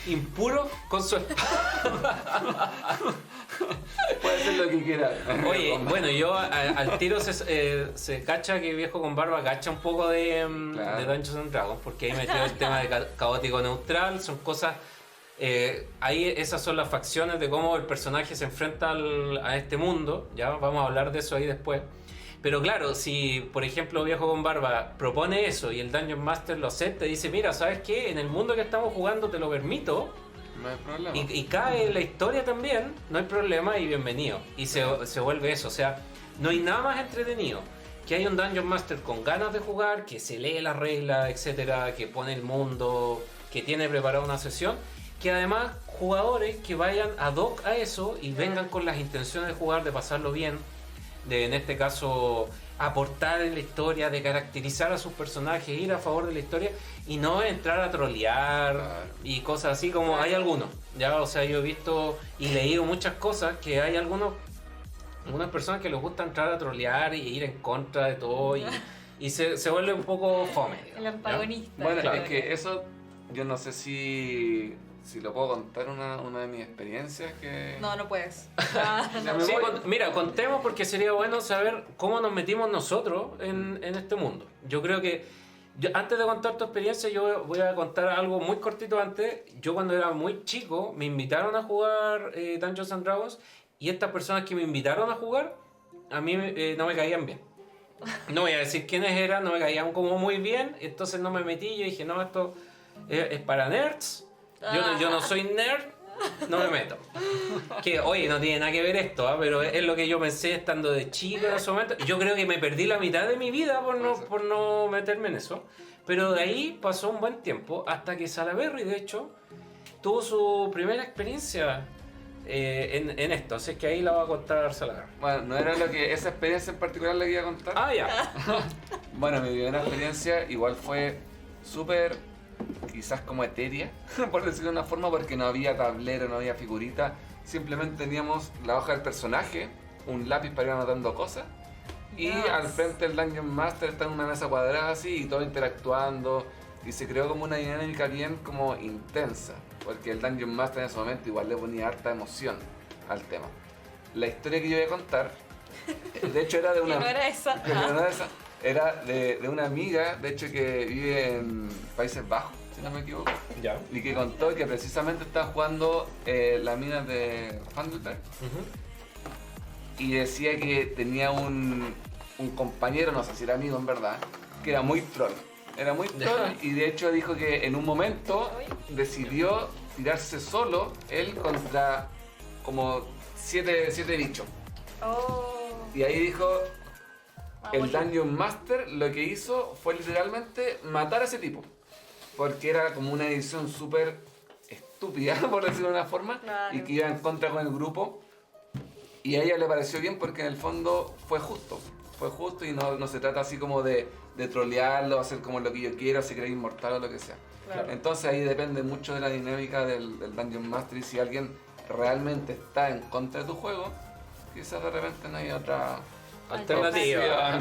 impuros con su espada. Puede ser lo que quiera. Oye, bueno, yo al tiro se cacha que Viejo con Barba cacha un poco de Dungeons and Dragons, porque ahí metió el tema de caótico neutral, son cosas... ahí esas son las facciones de cómo el personaje se enfrenta a este mundo, ya vamos a hablar de eso ahí después. Pero claro, si por ejemplo Viejo con Barba propone eso y el Dungeon Master lo acepta y dice: mira, ¿sabes qué? En el mundo que estamos jugando te lo permito, No hay problema. y cae en la historia también, no hay problema y bienvenido. Y se vuelve eso, o sea, no hay nada más entretenido que hay un Dungeon Master con ganas de jugar, que se lee las reglas, etcétera, que pone el mundo, que tiene preparada una sesión, que además jugadores que vayan ad hoc a eso y vengan con las intenciones de jugar, de pasarlo bien, de en este caso aportar en la historia, de caracterizar a sus personajes, ir a favor de la historia y no entrar a trolear y cosas así, como hay algunos, ya, o sea, yo he visto y leído muchas cosas que hay algunas personas que les gusta entrar a trolear y ir en contra de todo y se vuelve un poco fome, digamos, El antagonista. Bueno, Claro. es que eso yo no sé si lo puedo contar, una de mis experiencias que... No puedes. Ya me Sí, voy. mira, contemos porque sería bueno saber cómo nos metimos nosotros en este mundo. Yo creo que, antes de contar tu experiencia, yo voy a contar algo muy cortito antes. Yo cuando era muy chico me invitaron a jugar Dungeons and Dragons y estas personas que me invitaron a jugar, a mí no me caían bien. No voy a decir quiénes eran, no me caían como muy bien, entonces no me metí. Yo dije: no, esto es para nerds. Yo no soy nerd, no me meto. Que, oye, no tiene nada que ver esto, pero es lo que yo pensé estando de chico en ese momento. Yo creo que me perdí la mitad de mi vida por no meterme en eso. Pero de ahí pasó un buen tiempo hasta que Salaberry, de hecho, tuvo su primera experiencia en esto. Así que ahí la va a contar Salaberry. Bueno, no era esa experiencia en particular la que iba a contar. Ah, ya. Bueno, mi primera experiencia igual fue súper, quizás como etérea, por decirlo de una forma, porque no había tablero, no había figurita, simplemente teníamos la hoja del personaje, un lápiz para ir anotando cosas, y Dios. al frente el Dungeon Master está en una mesa cuadrada así, y todo interactuando, y se creó como una dinámica bien como intensa, porque el Dungeon Master en ese momento igual le ponía harta emoción al tema. La historia que yo voy a contar, de hecho era de una... Y no era esa. que no era esa. Era de una amiga, de hecho, que vive en Países Bajos, si no me equivoco, Ya. y que contó que precisamente estaba jugando las minas de Fandelberg y decía que tenía un compañero, no sé si era amigo en verdad, que era muy troll. Era muy troll y de hecho dijo que en un momento decidió tirarse solo él contra como 7 bichos. Oh. Y ahí dijo... El Vamos. Dungeon Master lo que hizo fue literalmente matar a ese tipo. Porque era como una edición súper estúpida, por decirlo de una forma, Claro. y que iba en contra con el grupo. Y a ella le pareció bien porque en el fondo fue justo. Fue justo y no se trata así como de trolearlo, hacer como lo que yo quiero, se cree inmortal o lo que sea. Claro. Entonces ahí depende mucho de la dinámica del Dungeon Master y si alguien realmente está en contra de tu juego, quizás de repente no hay otra... Alternativa.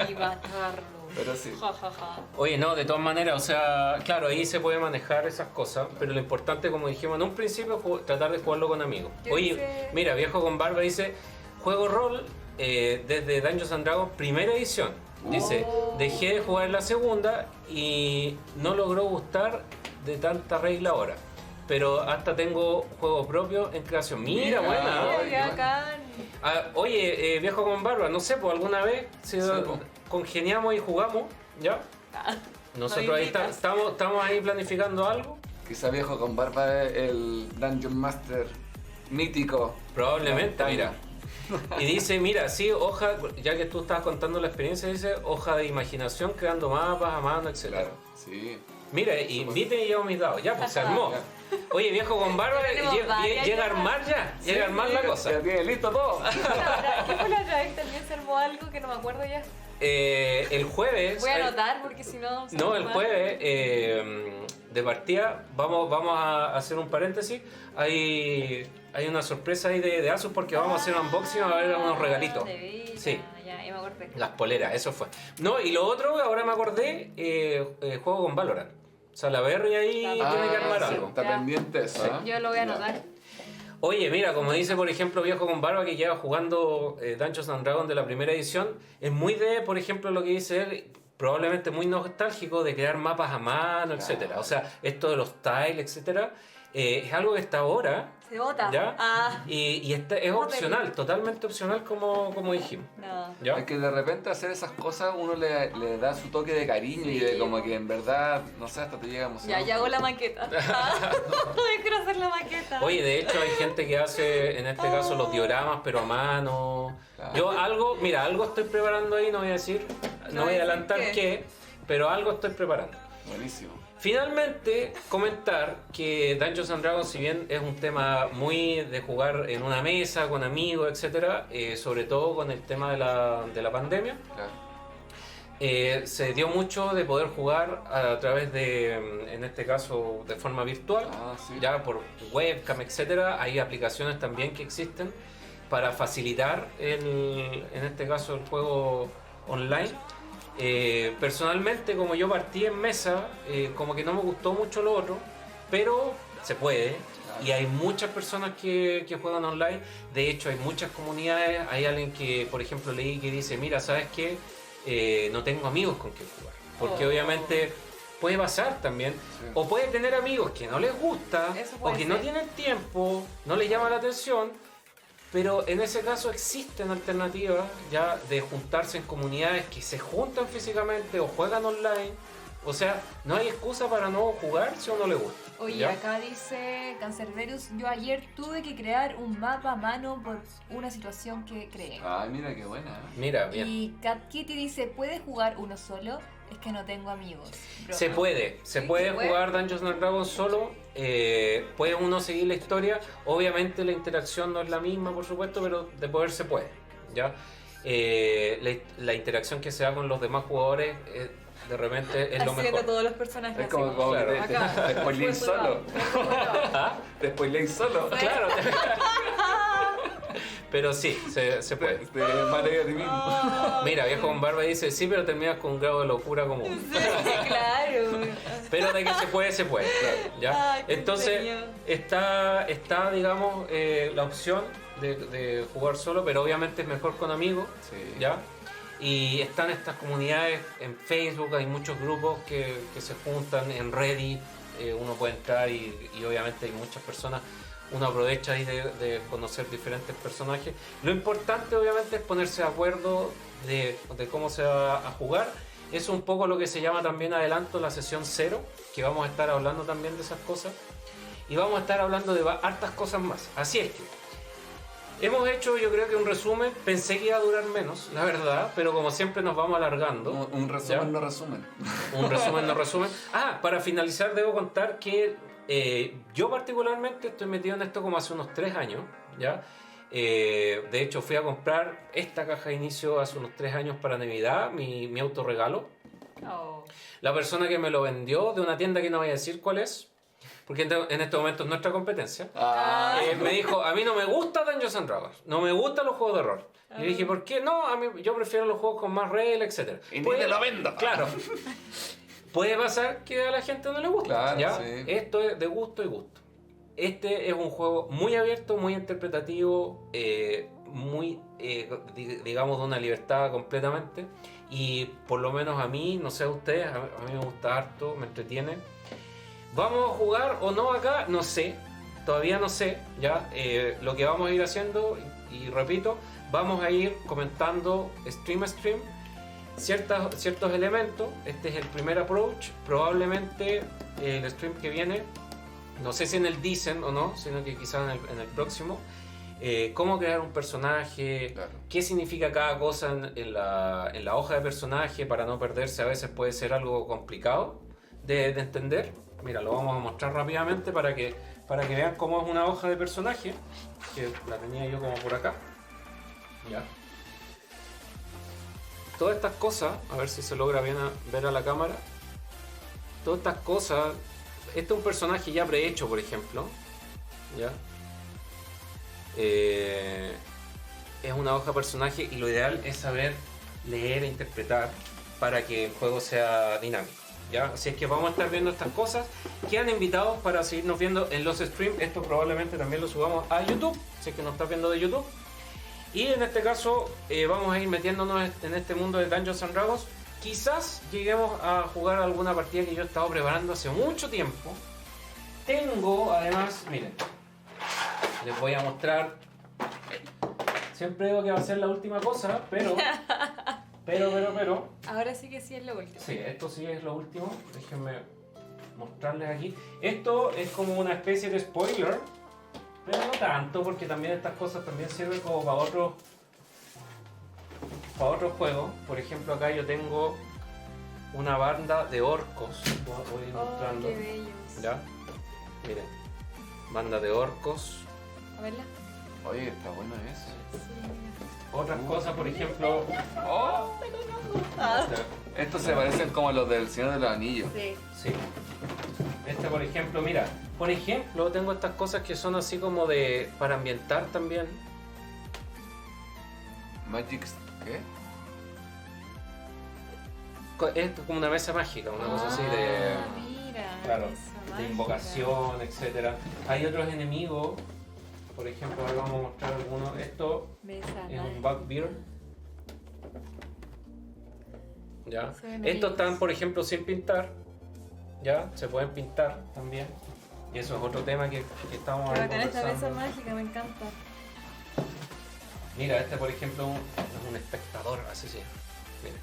Y matarlo. Pero sí. Ja, ja, ja. Oye, no, de todas maneras, o sea, claro, ahí se puede manejar esas cosas, pero lo importante, como dijimos en un principio, es tratar de jugarlo con amigos. Yo Oye, hice- mira, Viejo con Barba dice: juego rol desde Dungeons and Dragons, primera edición. Dice: Oh. dejé de jugar la segunda y no logró gustar de tanta regla ahora. Pero hasta tengo juego propio en creación. Mira, Mira, buena. Mira, Ay, qué qué bacán. Oye, viejo con barba, no sé, pues alguna vez congeniamos y jugamos, ¿ya? Nosotros ahí estamos ahí planificando algo. Quizá viejo con barba es el Dungeon Master mítico. Probablemente, mira. Y dice, mira, sí, hoja, ya que tú estabas contando la experiencia, dice, hoja de imaginación, creando mapas a mano, etc. Claro, sí. Mira, inviten y llevo mis dados. Ya, pues se armó. Oye, viejo con barba, llega a armar ya. Llega a armar la cosa. Ya tiene listo todo. ¿Qué fue la otra vez? También se armó algo que no me acuerdo ya. El jueves... Voy a anotar porque si no... No, el jueves, de partida, vamos a hacer un paréntesis. Hay una sorpresa ahí de Asus porque vamos a hacer un unboxing, a ver unos regalitos. Sí. Ya me acordé. Las poleras, eso fue. No, y lo otro, ahora me acordé, juego con Valorant. O sea, la Berry ahí tiene que armar algo. Está pendiente eso, ¿eh? Yo lo voy a anotar. Oye, mira, como dice por ejemplo Viejo con Barba, que lleva jugando Dungeons and Dragons de la primera edición, es muy de, por ejemplo, lo que dice él, probablemente muy nostálgico de crear mapas a mano, etcétera. O sea, esto de los tiles, etcétera, es algo que está ahora. Se vota. ¿Ya? Y es opcional, totalmente opcional como dijimos. No. ¿Ya? Es que de repente hacer esas cosas uno le da su toque de cariño y de como que en verdad, no sé, hasta te llega emoción. Ya hago la maqueta. Yo quiero hacer la maqueta. Oye, de hecho hay gente que hace, en este caso, los dioramas, pero a mano. Claro. Yo algo estoy preparando ahí, no voy a decir, no voy a adelantar qué, pero algo estoy preparando. Buenísimo. Finalmente, comentar que Dungeons and Dragons, si bien es un tema muy de jugar en una mesa, con amigos, etcétera, sobre todo con el tema de la pandemia, Claro. se dio mucho de poder jugar a través de, en este caso, de forma virtual, Sí. ya por webcam, etcétera. Hay aplicaciones también que existen para facilitar, en este caso, el juego online. Personalmente, como yo partí en mesa, como que no me gustó mucho lo otro, pero se puede. Y hay muchas personas que juegan online. De hecho, hay muchas comunidades. Hay alguien que, por ejemplo, leí que dice, mira, ¿sabes qué? No tengo amigos con quien jugar. Porque obviamente puede pasar también. Sí. O puede tener amigos que no les gusta, o que no tienen tiempo, no les llama la atención. Pero en ese caso existen alternativas ya de juntarse en comunidades que se juntan físicamente o juegan online. O sea, no hay excusa para no jugar si a uno le gusta. Oye, ¿ya? acá dice Cancerberus, yo ayer tuve que crear un mapa a mano por una situación que creé. Ay, mira qué buena. Mira, bien. Y Cat Kitty dice, ¿puedes jugar uno solo? Es que no tengo amigos. Broma. Se puede jugar Dungeons and Dragons solo, puede uno seguir la historia, obviamente la interacción no es la misma, por supuesto, pero de poder se puede, ¿ya? La interacción que se da con los demás jugadores de repente es lo Haciendo mejor. todos los personajes. Es como, así como claro. que Acá. te spoileé solo. ¿Ah? Te spoileé solo. Claro. Pero sí, se puede. Te mareé a ti mismo. Mira, Viejo con Barba dice, sí, pero terminas con un grado de locura común. Claro. Pero de que se puede, ¿ya? Ay, qué Entonces, entretenido. está digamos, la opción de jugar solo, pero obviamente es mejor con amigos, Sí. ¿ya? Y están estas comunidades en Facebook, hay muchos grupos que se juntan en Reddit, uno puede entrar y obviamente hay muchas personas, uno aprovecha ahí de conocer diferentes personajes. Lo importante obviamente es ponerse de acuerdo de cómo se va a jugar. Es un poco lo que se llama también adelanto la sesión 0, que vamos a estar hablando también de esas cosas. Y vamos a estar hablando de hartas cosas más. Así es que hemos hecho, yo creo que un resumen. Pensé que iba a durar menos, la verdad, pero como siempre nos vamos alargando. Un resumen ¿Ya? no resumen. Un resumen no resumen. Para finalizar debo contar que yo particularmente estoy metido en esto como hace unos 3 años, ¿ya? De hecho fui a comprar esta caja de inicio hace unos 3 años para Navidad, mi autorregalo. Oh. La persona que me lo vendió de una tienda que no voy a decir cuál es, porque en este momento es nuestra competencia, me dijo, a mí no me gusta Dungeons and Dragons, no me gustan los juegos de rol. Y le dije, ¿por qué no? A mí, yo prefiero los juegos con más reglas, etc. Y ni te lo vendo. Claro. Puede pasar que a la gente no le guste. Claro, ¿ya? sí. Esto es de gusto y gusto. Este es un juego muy abierto, muy interpretativo, muy, digamos, de una libertad completamente. Y por lo menos a mí, no sé a ustedes, a mí me gusta harto, me entretiene. ¿Vamos a jugar o no acá? No sé, todavía no sé. ¿Ya? Lo que vamos a ir haciendo, y repito, vamos a ir comentando stream a stream ciertos elementos. Este es el primer approach. Probablemente el stream que viene, no sé si en el Dicen o no, sino que quizás en el próximo, cómo crear un personaje, Claro. qué significa cada cosa en la hoja de personaje para no perderse. A veces puede ser algo complicado de entender. Mira, lo vamos a mostrar rápidamente para que vean cómo es una hoja de personaje, que la tenía yo como por acá. Ya. Todas estas cosas, a ver si se logra bien ver a la cámara. Todas estas cosas, este es un personaje ya prehecho, por ejemplo. ¿Ya? Es una hoja de personaje y lo ideal es saber leer e interpretar para que el juego sea dinámico. ¿Ya? Así es que vamos a estar viendo estas cosas. Quedan invitados para seguirnos viendo en los streams. Esto probablemente también lo subamos a YouTube, si es que nos estás viendo de YouTube. Y en este caso vamos a ir metiéndonos en este mundo de Dungeons and Dragons. Quizás lleguemos a jugar alguna partida que yo he estado preparando hace mucho tiempo. Tengo además, miren, les voy a mostrar. Siempre digo que va a ser la última cosa, pero. Ahora sí que sí es lo último. Sí, esto sí es lo último. Déjenme mostrarles aquí. Esto es como una especie de spoiler, pero no tanto, porque también estas cosas también sirven como para otros juegos. Por ejemplo, acá yo tengo una banda de orcos. Voy a ir mostrando. Qué bellos. ¿Ya? Miren, banda de orcos. A verla. Oye, está bueno eso. Otras cosas, por ejemplo. ¡Oh! Estos se parecen como los del Señor de los Anillos. Sí. Sí. Este, por ejemplo, mira. Por ejemplo, tengo estas cosas que son así como de. Para ambientar también. Magic. ¿Qué? Esto es como una mesa mágica, una cosa así de. Mira. Claro, esa de mágica. invocación, etcétera. Hay otros enemigos. Por ejemplo, ahora vamos a mostrar algunos. Esto Mesa es un mágica. bugbear. ¿Ya? Se ven Estos bonitos. están, por ejemplo, sin pintar. ¿Ya? Se pueden pintar también. Y eso es otro tema que estamos Pero ahí con esta mesa conversando. mágica me encanta. Mira, este por ejemplo es un espectador, así sí. Mira.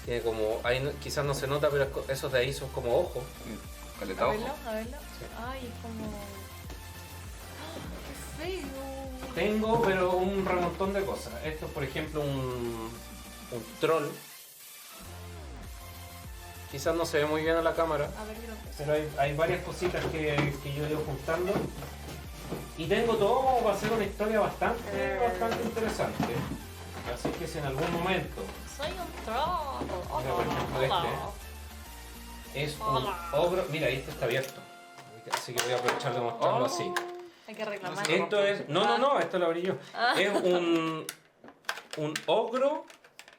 Tiene como. Ahí quizás no se nota, pero esos de ahí son como ojos. Caleta A ojo. verlo, a verlo. Sí. Ay, es como. ¡Ah! ¡Qué feo! Tengo, pero un remontón de cosas. Esto es por ejemplo un troll. Quizás no se ve muy bien a la cámara, A ver, creo que sí. pero hay varias cositas que yo he ido juntando. Y tengo todo como para hacer una historia bastante interesante. Así que si en algún momento Soy un troll. Mira, por ejemplo, es un Hola. ogro. Mira, este está abierto. Así que voy a aprovechar de mostrarlo así. Hay que reclamar. Esto es. No, esto lo abrí yo. Es un ogro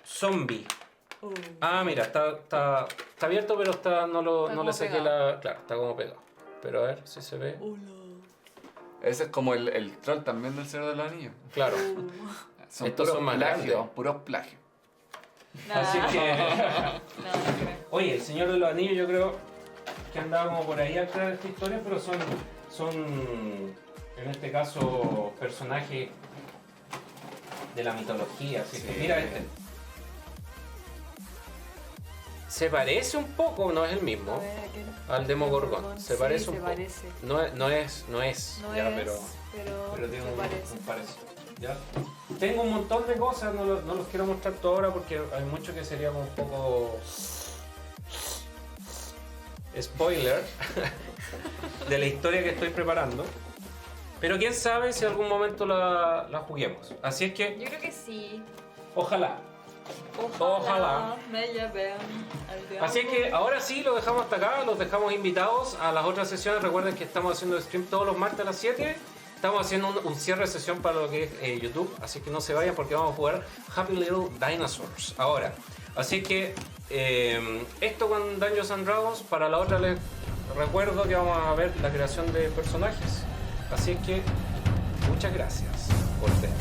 zombie. Ah, mira, está abierto, pero no Está le como saqué pegado. la. Claro, está como pegado. Pero a ver si se ve. Ese es como el troll también del Señor de los Anillos. Claro. Son Estos puros son más plagios, grandes. puros plagios. Así que. No creo. Oye, el Señor de los Anillos, yo creo que andaba como por ahí atrás de esta historia, pero son en este caso, personajes de la mitología. Así que Sí. mira este. Se parece un poco, no es el A mismo, ver, aquel. al Demogorgon. Se Sí, parece se un poco. parece. No es, No ya, es, pero tiene se un parece. parecido. ¿Ya? Tengo un montón de cosas, no los quiero mostrar todo ahora porque hay mucho que sería como un poco spoiler de la historia que estoy preparando. Pero quién sabe si algún momento la juguemos. Así es que, Yo creo que sí. ojalá. Ojalá. Me lleven al diablo. Así es que ahora sí lo dejamos hasta acá, los dejamos invitados a las otras sesiones. Recuerden que estamos haciendo stream todos los martes a las 7. Estamos haciendo un cierre de sesión para lo que es YouTube, así que no se vayan porque vamos a jugar Happy Little Dinosaurs ahora. Así que esto con Dungeons and Dragons, para la otra les recuerdo que vamos a ver la creación de personajes. Así que muchas gracias por ver.